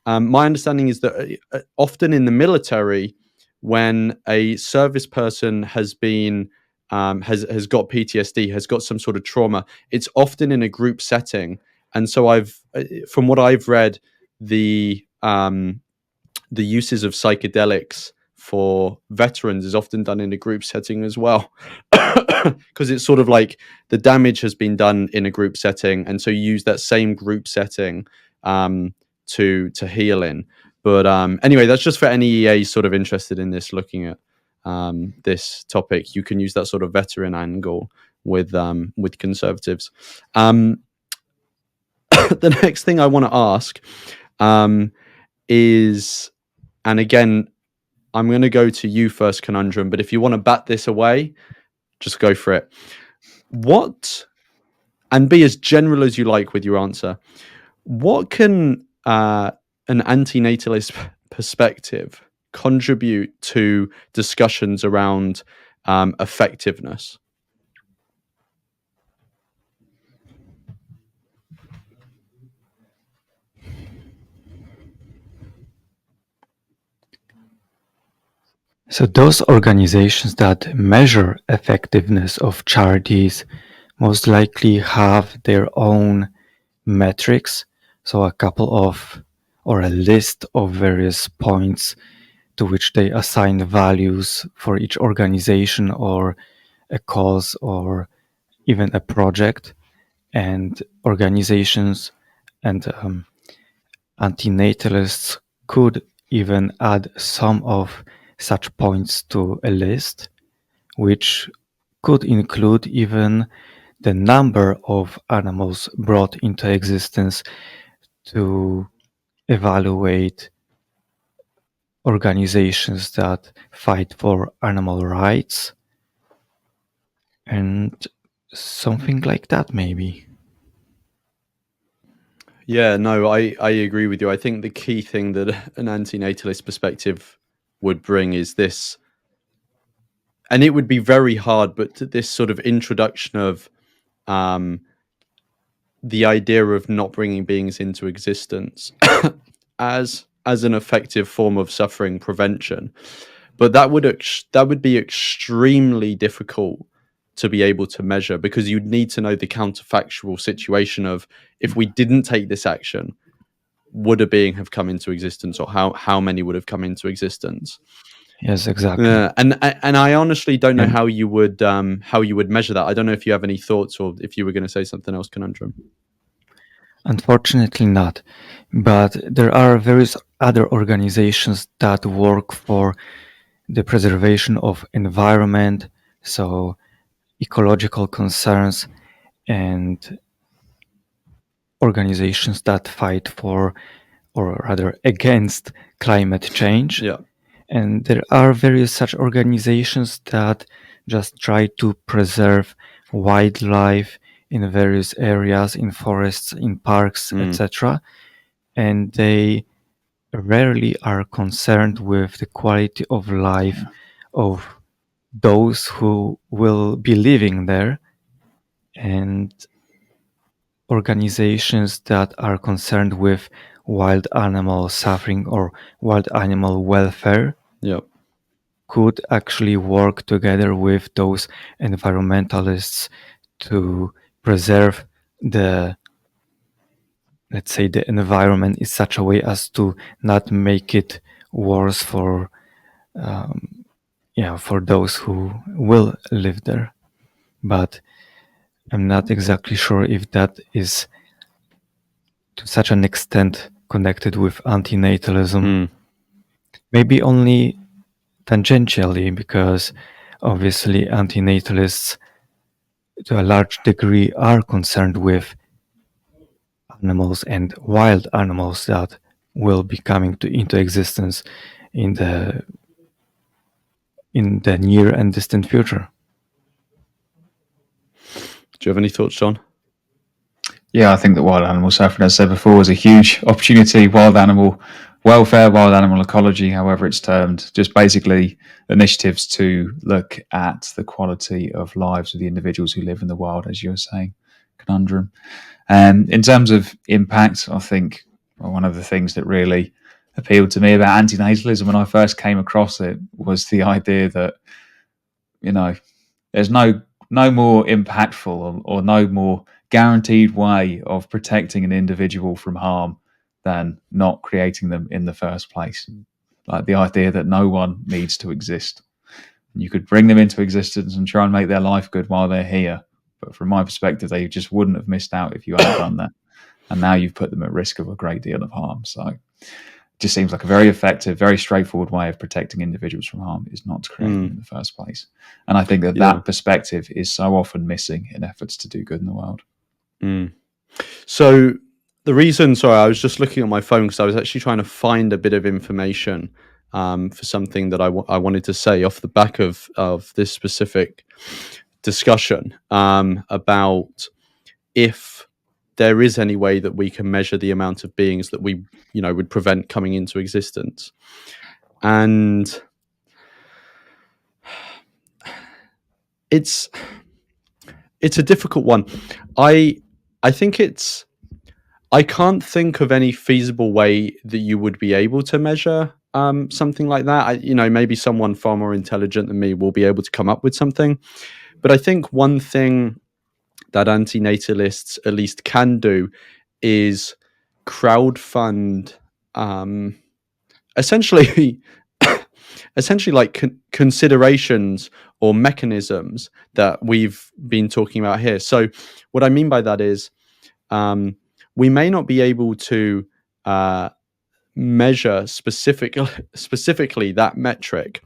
my understanding is that often in the military, when a service person has been has got PTSD, has got some sort of trauma, it's often in a group setting. And so from what I've read, the uses of psychedelics for veterans is often done in a group setting as well, because it's sort of like the damage has been done in a group setting, and so you use that same group setting to heal in. But anyway, that's just for any EA sort of interested in this, looking at this topic. You can use that sort of veteran angle with conservatives. The next thing I want to ask is, and again, I'm going to go to you first, Conundrum, but if you want to bat this away, just go for it. What, and be as general as you like with your answer, what can an antinatalist perspective contribute to discussions around effectiveness? So those organizations that measure effectiveness of charities most likely have their own metrics. So a couple of, or a list of various points to which they assign values for each organization or a cause or even a project. And organizations and antinatalists could even add some of such points to a list, which could include even the number of animals brought into existence to evaluate organizations that fight for animal rights and something like that, maybe. Yeah, no, I agree with you. I think the key thing that an antinatalist perspective would bring is this, and it would be very hard, but this sort of introduction of the idea of not bringing beings into existence as an effective form of suffering prevention. But that would be extremely difficult to be able to measure, because you'd need to know the counterfactual situation of, if we didn't take this action, would a being have come into existence, or how many would have come into existence? Yes, exactly. And I honestly don't know how you would measure that. I don't know if you have any thoughts, or if you were going to say something else, Conundrum. Unfortunately not, but there are various other organizations that work for the preservation of environment, so ecological concerns, and organizations that fight for, or rather against, climate change. Yeah. And there are various such organizations that just try to preserve wildlife in various areas, in forests, in parks, etc. And they rarely are concerned with the quality of life of those who will be living there. And organizations that are concerned with wild animal suffering or wild animal welfare could actually work together with those environmentalists to preserve the, let's say, the environment in such a way as to not make it worse for for those who will live there. But I'm not exactly sure if that is to such an extent connected with antinatalism. Maybe only tangentially, because obviously antinatalists to a large degree are concerned with animals and wild animals that will be coming into existence in the near and distant future. Do you have any thoughts, John? Yeah, I think that wild animal suffering, as I said before, is a huge opportunity. Wild animal welfare, wild animal ecology, however it's termed, just basically initiatives to look at the quality of lives of the individuals who live in the wild, as you were saying, Conundrum. In terms of impact, I think one of the things that really appealed to me about antinatalism when I first came across it was the idea that, there's no more impactful or no more guaranteed way of protecting an individual from harm than not creating them in the first place. Like the idea that no one needs to exist. You could bring them into existence and try and make their life good while they're here. But from my perspective, they just wouldn't have missed out if you hadn't done that. And now you've put them at risk of a great deal of harm. So it just seems like a very effective, very straightforward way of protecting individuals from harm is not to create them in the first place. And I think that perspective is so often missing in efforts to do good in the world. So the reason, I was just looking at my phone because I was actually trying to find a bit of information for something that I wanted to say off the back of this specific discussion about if there is any way that we can measure the amount of beings that we, would prevent coming into existence. And it's a difficult one. I think I can't think of any feasible way that you would be able to measure something like that. Maybe someone far more intelligent than me will be able to come up with something. But I think one thing that antinatalists at least can do is crowdfund essentially like considerations or mechanisms that we've been talking about here. So what I mean by that is we may not be able to measure specifically that metric,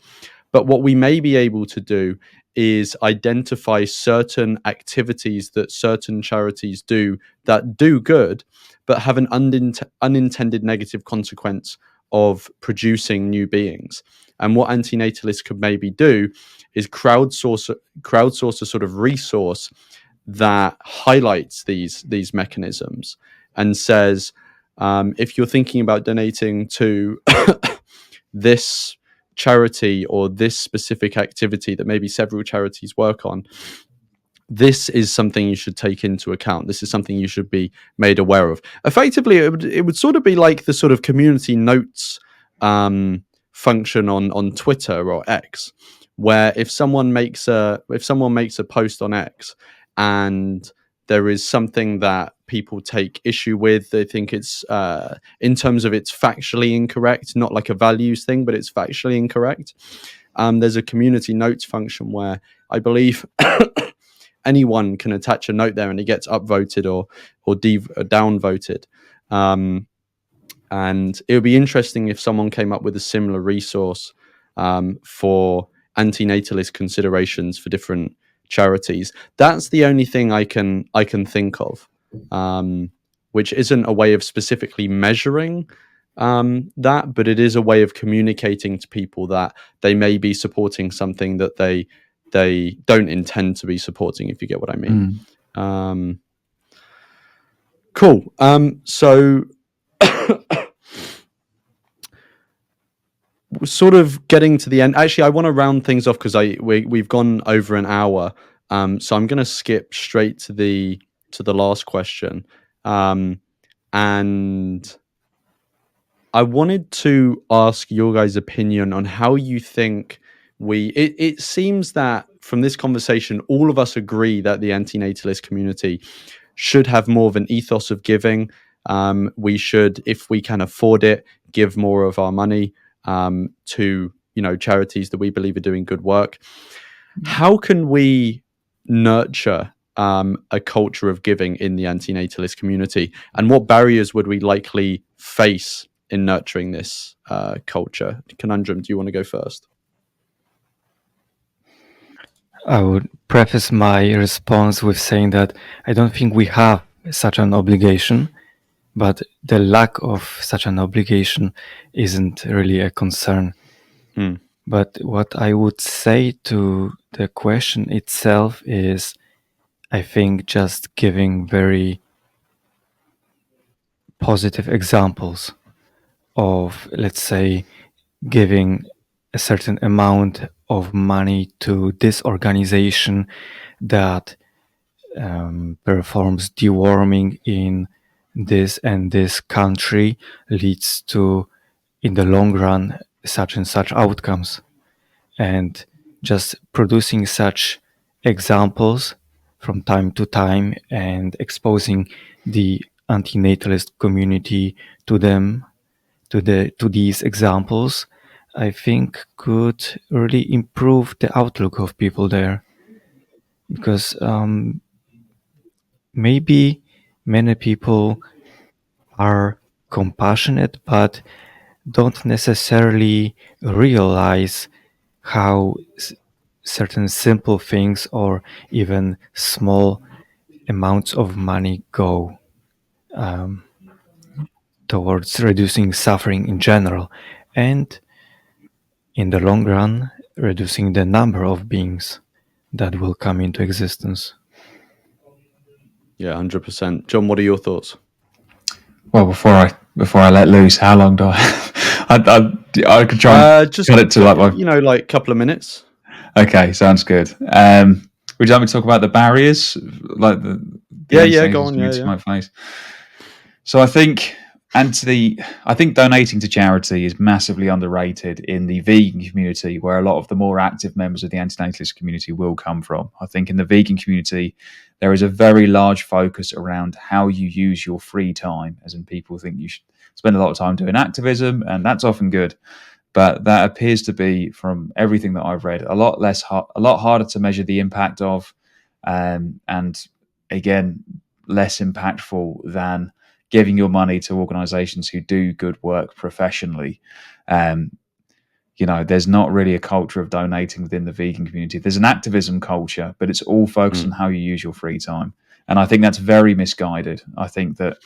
but what we may be able to do is identify certain activities that certain charities do that do good, but have an unintended negative consequence of producing new beings. And what antinatalists could maybe do is crowdsource a sort of resource that highlights these mechanisms and says, if you're thinking about donating to this charity or this specific activity that maybe several charities work on, this is something you should take into account. This is something you should be made aware of. Effectively, it would sort of be like the sort of community notes function on Twitter or X, where if someone makes a post on X and there is something that people take issue with, they think it's in terms of it's factually incorrect, not like a values thing, but it's factually incorrect. There's a community notes function where I believe anyone can attach a note there and it gets upvoted or downvoted. And it would be interesting if someone came up with a similar resource for antinatalist considerations for different charities. That's the only thing I can think of, which isn't a way of specifically measuring that, but it is a way of communicating to people that they may be supporting something that they don't intend to be supporting, if you get what I mean. Cool. So we're sort of getting to the end. Actually, I want to round things off because we've gone over an hour. So I'm going to skip straight to the last question. And I wanted to ask your guys' opinion on how you think it seems that from this conversation, all of us agree that the antinatalist community should have more of an ethos of giving. We should, if we can afford it, give more of our money to charities that we believe are doing good work. How can we nurture a culture of giving in the antinatalist community, and what barriers would we likely face in nurturing this culture? Conundrum, do you want to go first? I would preface my response with saying that I don't think we have such an obligation, but the lack of such an obligation isn't really a concern. But what I would say to the question itself is, I think just giving very positive examples of, let's say, giving a certain amount of money to this organization that performs deworming in this and this country leads to, in the long run, such and such outcomes. And just producing such examples from time to time and exposing the antinatalist community to them, to these examples, I think could really improve the outlook of people there. Because maybe many people are compassionate but don't necessarily realize how certain simple things or even small amounts of money go towards reducing suffering in general, and in the long run, reducing the number of beings that will come into existence. Yeah, 100%. John, what are your thoughts? Well, before I let loose, how long do I? I could try and Just cut it to like my. like a couple of minutes. Okay, sounds good. Would you like me to talk about the barriers, like the Yeah, go on. community Yeah. might face? So I think donating to charity is massively underrated in the vegan community, where a lot of the more active members of the antinatalist community will come from. I think in the vegan community, there is a very large focus around how you use your free time, as in people think you should spend a lot of time doing activism, and that's often good. But that appears to be, from everything that I've read, a lot harder to measure the impact of, and again, less impactful than giving your money to organizations who do good work professionally. There's not really a culture of donating within the vegan community. There's an activism culture, but it's all focused on how you use your free time. And I think that's very misguided. I think that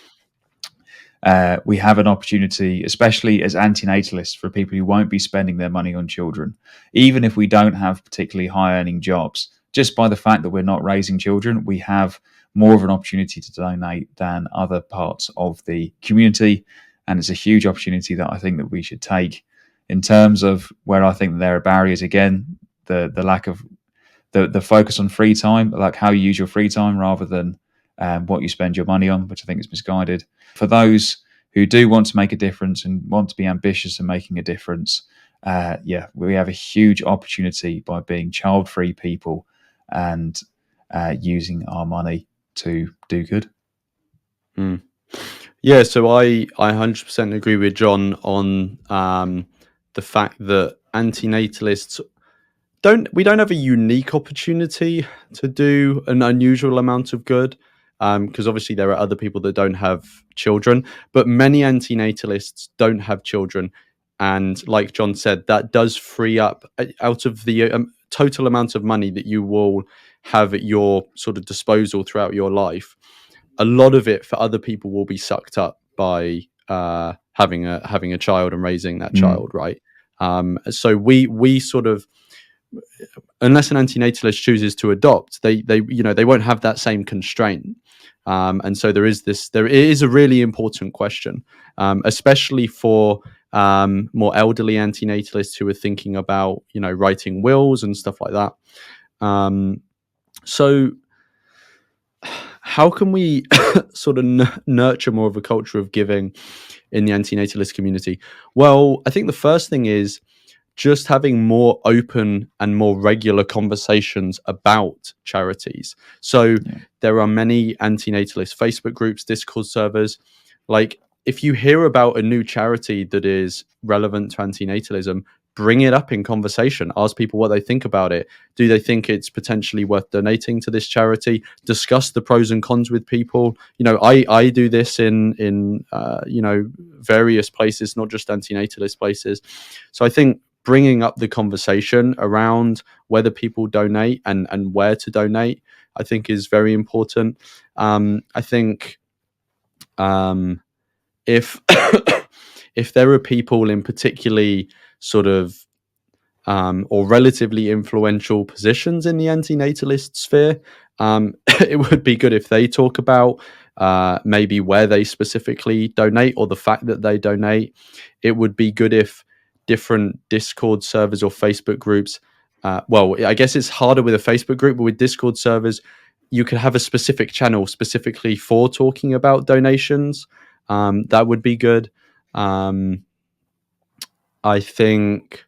we have an opportunity, especially as antinatalists, for people who won't be spending their money on children, even if we don't have particularly high earning jobs. Just by the fact that we're not raising children, we have more of an opportunity to donate than other parts of the community. And it's a huge opportunity that I think that we should take. In terms of where I think there are barriers, again, the lack of the focus on free time, like how you use your free time rather than what you spend your money on, which I think is misguided. For those who do want to make a difference and want to be ambitious in making a difference, we have a huge opportunity by being child-free people and using our money to do good. Yeah, so I 100% agree with John on the fact that antinatalists we don't have a unique opportunity to do an unusual amount of good, because obviously there are other people that don't have children, but many antinatalists don't have children, and like John said, that does free up out of the total amount of money that you will have at your sort of disposal throughout your life. A lot of it for other people will be sucked up by having a child and raising that child, right? So we sort of, unless an antinatalist chooses to adopt, they won't have that same constraint. And so there is a really important question, especially for more elderly antinatalists who are thinking about writing wills and stuff like that. So how can we sort of nurture more of a culture of giving in the antinatalist community? Well, I think the first thing is just having more open and more regular conversations about charities. So there are many antinatalist Facebook groups, Discord servers. Like, if you hear about a new charity that is relevant to antinatalism, bring it up in conversation. Ask people what they think about it. Do they think it's potentially worth donating to this charity? Discuss the pros and cons with people. I do this in various places, not just antinatalist places. So I think bringing up the conversation around whether people donate and where to donate, I think is very important. I think if if there are people in particularly sort of or relatively influential positions in the antinatalist sphere, it would be good if they talk about maybe where they specifically donate or the fact that they donate. It would be good if different Discord servers or Facebook groups. Well, I guess it's harder with a Facebook group, but with Discord servers, you could have a specific channel specifically for talking about donations. That would be good. I think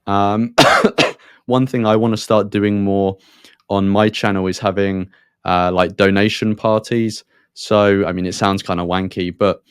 one thing I want to start doing more on my channel is having like donation parties. So, I mean, it sounds kind of wanky, but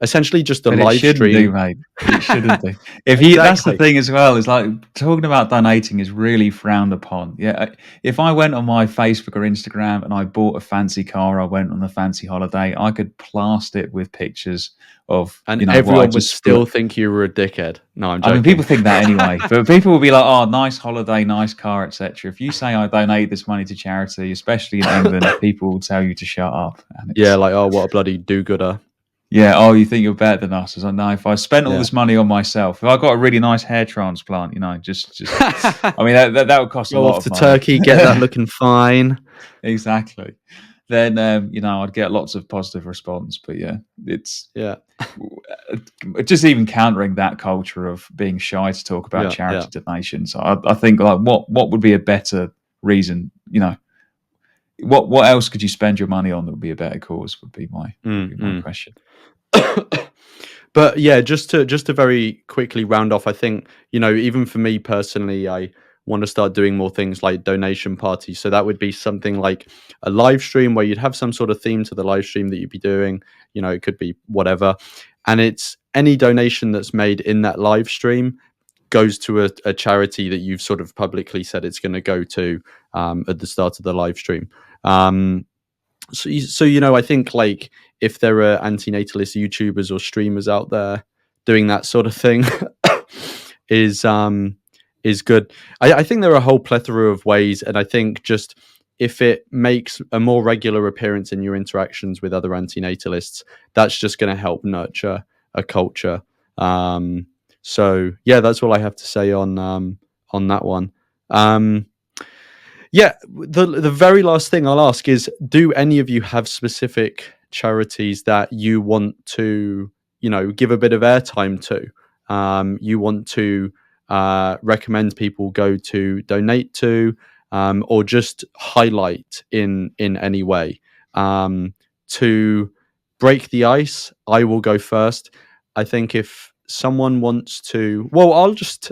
essentially just a But it live shouldn't do, stream. mate. It shouldn't do. If you, that's the Exactly. thing as well. Is like talking about donating is really frowned upon. Yeah, if I went on my Facebook or Instagram and I bought a fancy car, I went on a fancy holiday, I could plaster it with pictures of And what I everyone would just still think you were a dickhead. No, I'm I mean, joking. people think that anyway, but people will be like, "Oh, nice holiday, nice car, etc." If you say I donate this money to charity, especially in England, people will tell you to shut up. And Yeah, like, oh, what a bloody do-gooder. yeah, oh, you think you're better than us? As I know, if I spent all Yeah. this money on myself, if I got a really nice hair transplant, just, I mean, that would cost a Go lot off to of money. Turkey, get that looking fine. Exactly. Then, I'd get lots of positive response. But yeah, it's just even countering that culture of being shy to talk about charity donations. I think like what would be a better reason? What else could you spend your money on that would be a better cause? Would be my question. But yeah, just to very quickly round off, I think, even for me personally, I want to start doing more things like donation parties. So that would be something like a live stream where you'd have some sort of theme to the live stream that you'd be doing. It could be whatever. And it's any donation that's made in that live stream goes to a charity that you've sort of publicly said it's going to go to at the start of the live stream. So I think like if there are antinatalist YouTubers or streamers out there doing that sort of thing is good. I think there are a whole plethora of ways, and I think just if it makes a more regular appearance in your interactions with other antinatalists, that's just going to help nurture a culture. So yeah, that's all I have to say on that one. Yeah, the very last thing I'll ask is, do any of you have specific charities that you want to, give a bit of airtime to? You want to recommend people go to donate to, or just highlight in any way? To break the ice, I will go first. I think if someone wants to, well, I'll just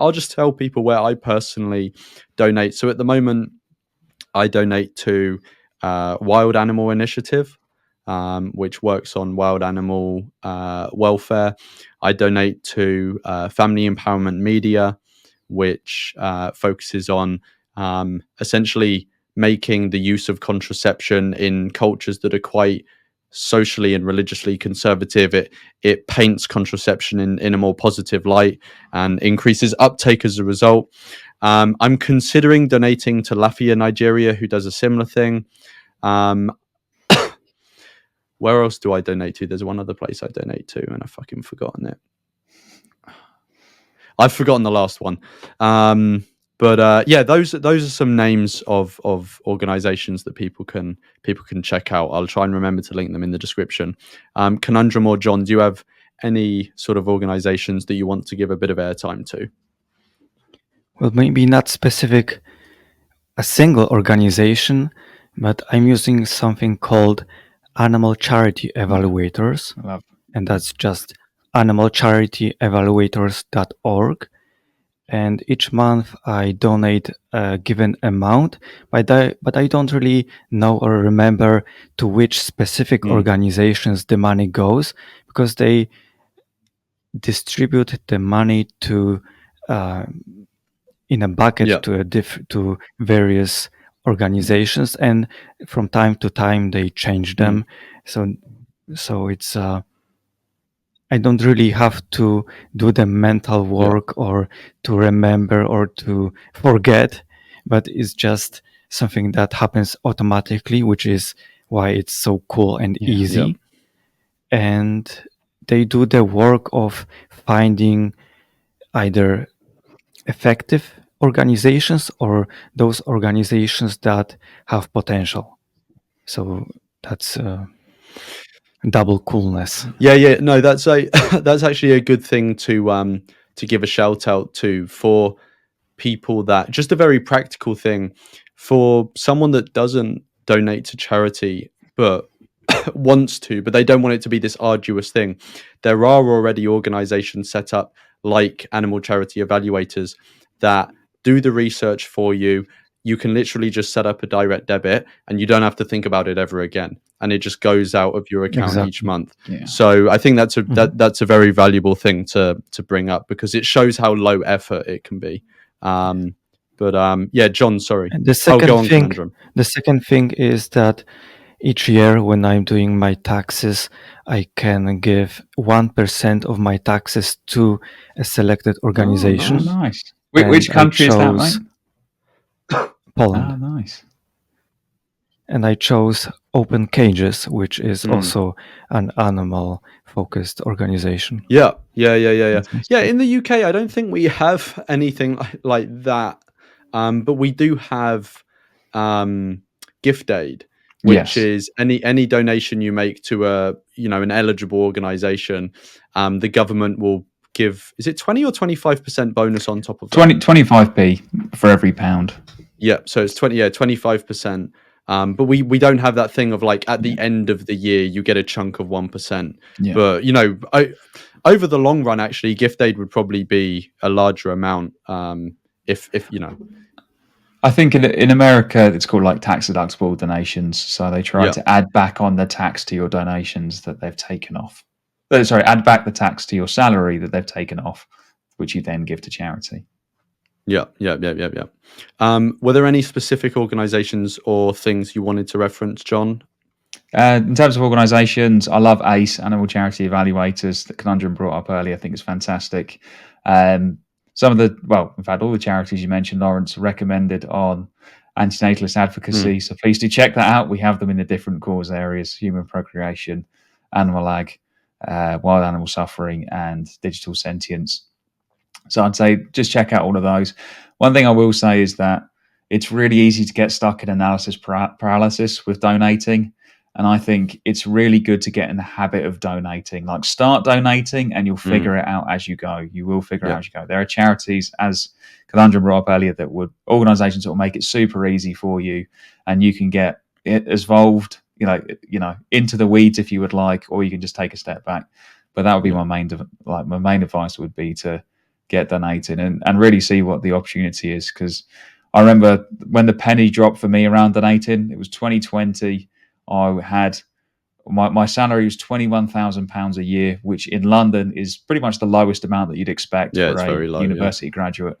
I'll just tell people where I personally donate. So at the moment, I donate to Wild Animal Initiative, which works on wild animal welfare. I donate to Family Empowerment Media, which focuses on essentially making the use of contraception in cultures that are quite socially and religiously conservative. It paints contraception in a more positive light and increases uptake as a result. I'm considering donating to Lafia, Nigeria, who does a similar thing. Where else do I donate to? There's one other place I donate to, and I've fucking forgotten it. I've forgotten the last one. But yeah, those are some names of organizations that people can check out. I'll try and remember to link them in the description. Conundrum or John, do you have any sort of organizations that you want to give a bit of airtime to? Well, maybe not specific a single organization, but I'm using something called Animal Charity Evaluators, and that's just animalcharityevaluators.org. And each month I donate a given amount, but I don't really know or remember to which specific organizations the money goes, because they distribute the money to in a bucket to various organizations, and from time to time they change them. So it's I don't really have to do the mental work or to remember or to forget, but it's just something that happens automatically, which is why it's so cool and easy. And they do the work of finding either effective organizations or those organizations that have potential. So that's double coolness. Yeah. No, that's that's actually a good thing to give a shout out to, for people that, just a very practical thing for someone that doesn't donate to charity but wants to, but they don't want it to be this arduous thing. There are already organizations set up like animal charity evaluators that do the research for you. You can literally just set up a direct debit and you don't have to think about it ever again, and it just goes out of your account each Exactly. month. Yeah. So I think that's a Mhm. that's a very valuable thing to bring up, because it shows how low effort it can be. Yeah, John, sorry. And the Oh, second go on, thing, Conundrum. the second thing is that each year when I'm doing my taxes, I can give 1% of my taxes to a selected organization. Oh, nice. nice. And Which I country is that, mate? chose Poland. Ah, nice. And I chose Open Cages, which is Mm. also an animal-focused organization. Yeah. Yeah. Fantastic. In the UK, I don't think we have anything like that, but we do have gift aid, which Yes. is any donation you make to an eligible organization, the government will give, is it 20 or 25% bonus on top of that? 25p for every pound. Yeah, so it's 25%. But we don't have that thing of like at the end of the year you get a chunk of 1%. Yeah. But over the long run, actually, gift aid would probably be a larger amount. If I think in America it's called like tax deductible donations. So they try Yeah. to add back on the tax to your donations that they've taken off. Sorry, add back the tax to your salary that they've taken off, which you then give to charity. Yeah. Were there any specific organizations or things you wanted to reference, John? In terms of organisations, I love ACE, Animal Charity Evaluators, that Conundrum brought up earlier. I think it's fantastic. Some of in fact, all the charities you mentioned, Lawrence, recommended on Antinatalist Advocacy. So please do check that out. We have them in the different cause areas: human procreation, animal ag, wild animal suffering, and digital sentience. So I'd say just check out all of those. One thing I will say is that it's really easy to get stuck in analysis paralysis with donating. And I think it's really good to get in the habit of donating. Like, start donating and you'll figure it out as you go. You will figure it out as you go. There are charities, as Conundrum brought up earlier, that would, organizations that will make it super easy for you, and you can get it involved, into the weeds if you would like, or you can just take a step back. But that would be my main advice would be to get donating and really see what the opportunity is. Because I remember when the penny dropped for me around donating, it was 2020. I had my salary was £21,000 a year, which in London is pretty much the lowest amount that you'd expect for it's a very low, university graduate.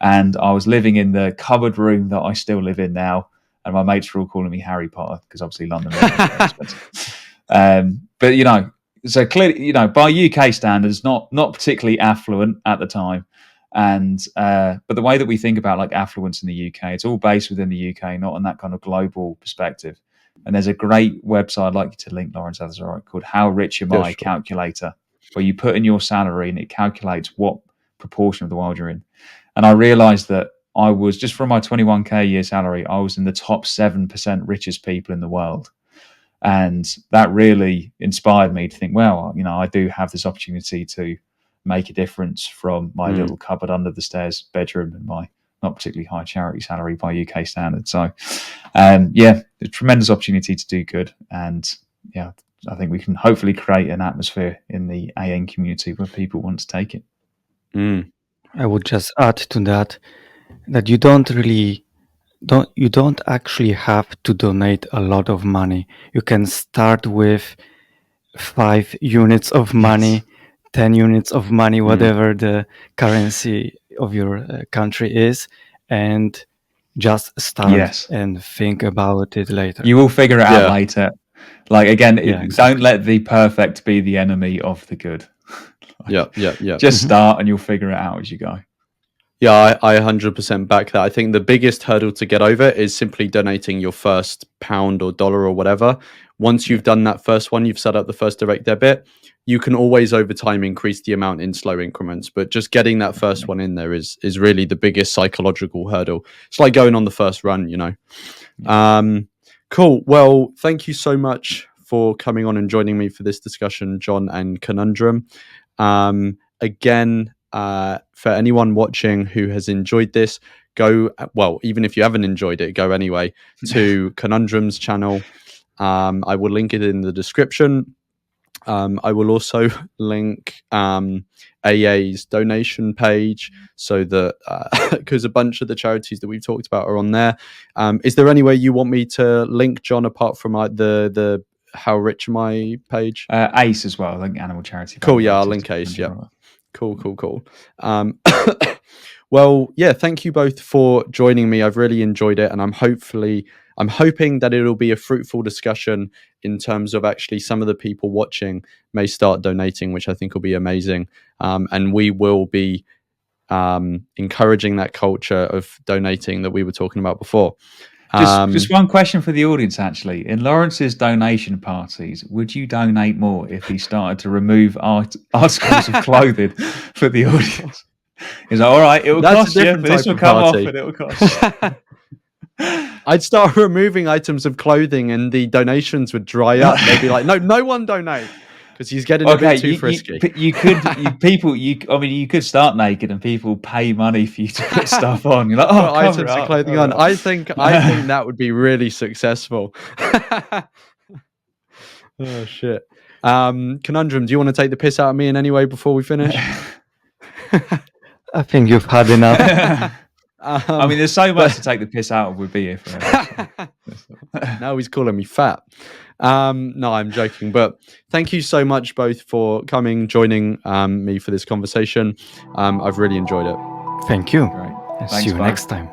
And I was living in the cupboard room that I still live in now, and my mates were all calling me Harry Potter because obviously London is very expensive. But so clearly, by UK standards, not particularly affluent at the time. And but the way that we think about like affluence in the UK, it's all based within the UK, not on that kind of global perspective. And there's a great website I'd like you to link, Lawrence, that's all right, called How Rich Am I Calculator, where you put in your salary and it calculates what proportion of the world you're in. And I realized that I was, just from my 21k a year salary, I was in the top 7% richest people in the world. And that really inspired me to think, well, I do have this opportunity to make a difference from my little cupboard under the stairs bedroom and my not particularly high charity salary by UK standards. So, a tremendous opportunity to do good. And I think we can hopefully create an atmosphere in the AN community where people want to take it. I would just add to that you don't actually have to donate a lot of money. You can start with 5 units of money, 10 units of money, whatever the currency of your country is, and just start and think about it later. You will figure it out later. Like, again, exactly. Don't let the perfect be the enemy of the good. Just start and you'll figure it out as you go. Yeah, I 100% back that. I think the biggest hurdle to get over is simply donating your first pound or dollar or whatever, once you've done that first one, you've set up the first direct debit, you can always over time increase the amount in slow increments. But just getting that first one in there is really the biggest psychological hurdle. It's like going on the first run, you know. Cool. Well, thank you so much for coming on and joining me for this discussion, John and Conundrum. Again, for anyone watching who has enjoyed this, go, well, even if you haven't enjoyed it, go anyway to Conundrum's channel. I will link it in the description. I will also link AA's donation page, so that because a bunch of the charities that we've talked about are on there. Is there any way you want me to link, John, apart from the How Rich Am I page? ACE as well, link Animal Charity. Cool, yeah, I'll link ACE, yeah. Cool. Well, yeah, thank you both for joining me. I've really enjoyed it, and I'm hoping that it'll be a fruitful discussion in terms of actually some of the people watching may start donating, which I think will be amazing. And we will be encouraging that culture of donating that we were talking about before. Just one question for the audience, actually. In Lawrence's donation parties, would you donate more if he started to remove articles of clothing for the audience? He's like, all right, it will cost you, but this will come off and it will cost you. I'd start removing items of clothing and the donations would dry up. They'd be like, no one donate, because he's getting a bit too frisky. You could start naked and people pay money for you to put stuff on. You're like, oh, items of clothing on. I think that would be really successful. Oh shit. Conundrum, do you want to take the piss out of me in any way before we finish? I think you've had enough. I mean, there's so much to take the piss out of. We'd be here forever. Now he's calling me fat. No, I'm joking. But thank you so much both for joining me for this conversation. I've really enjoyed it. Thank you. Great. See you next time.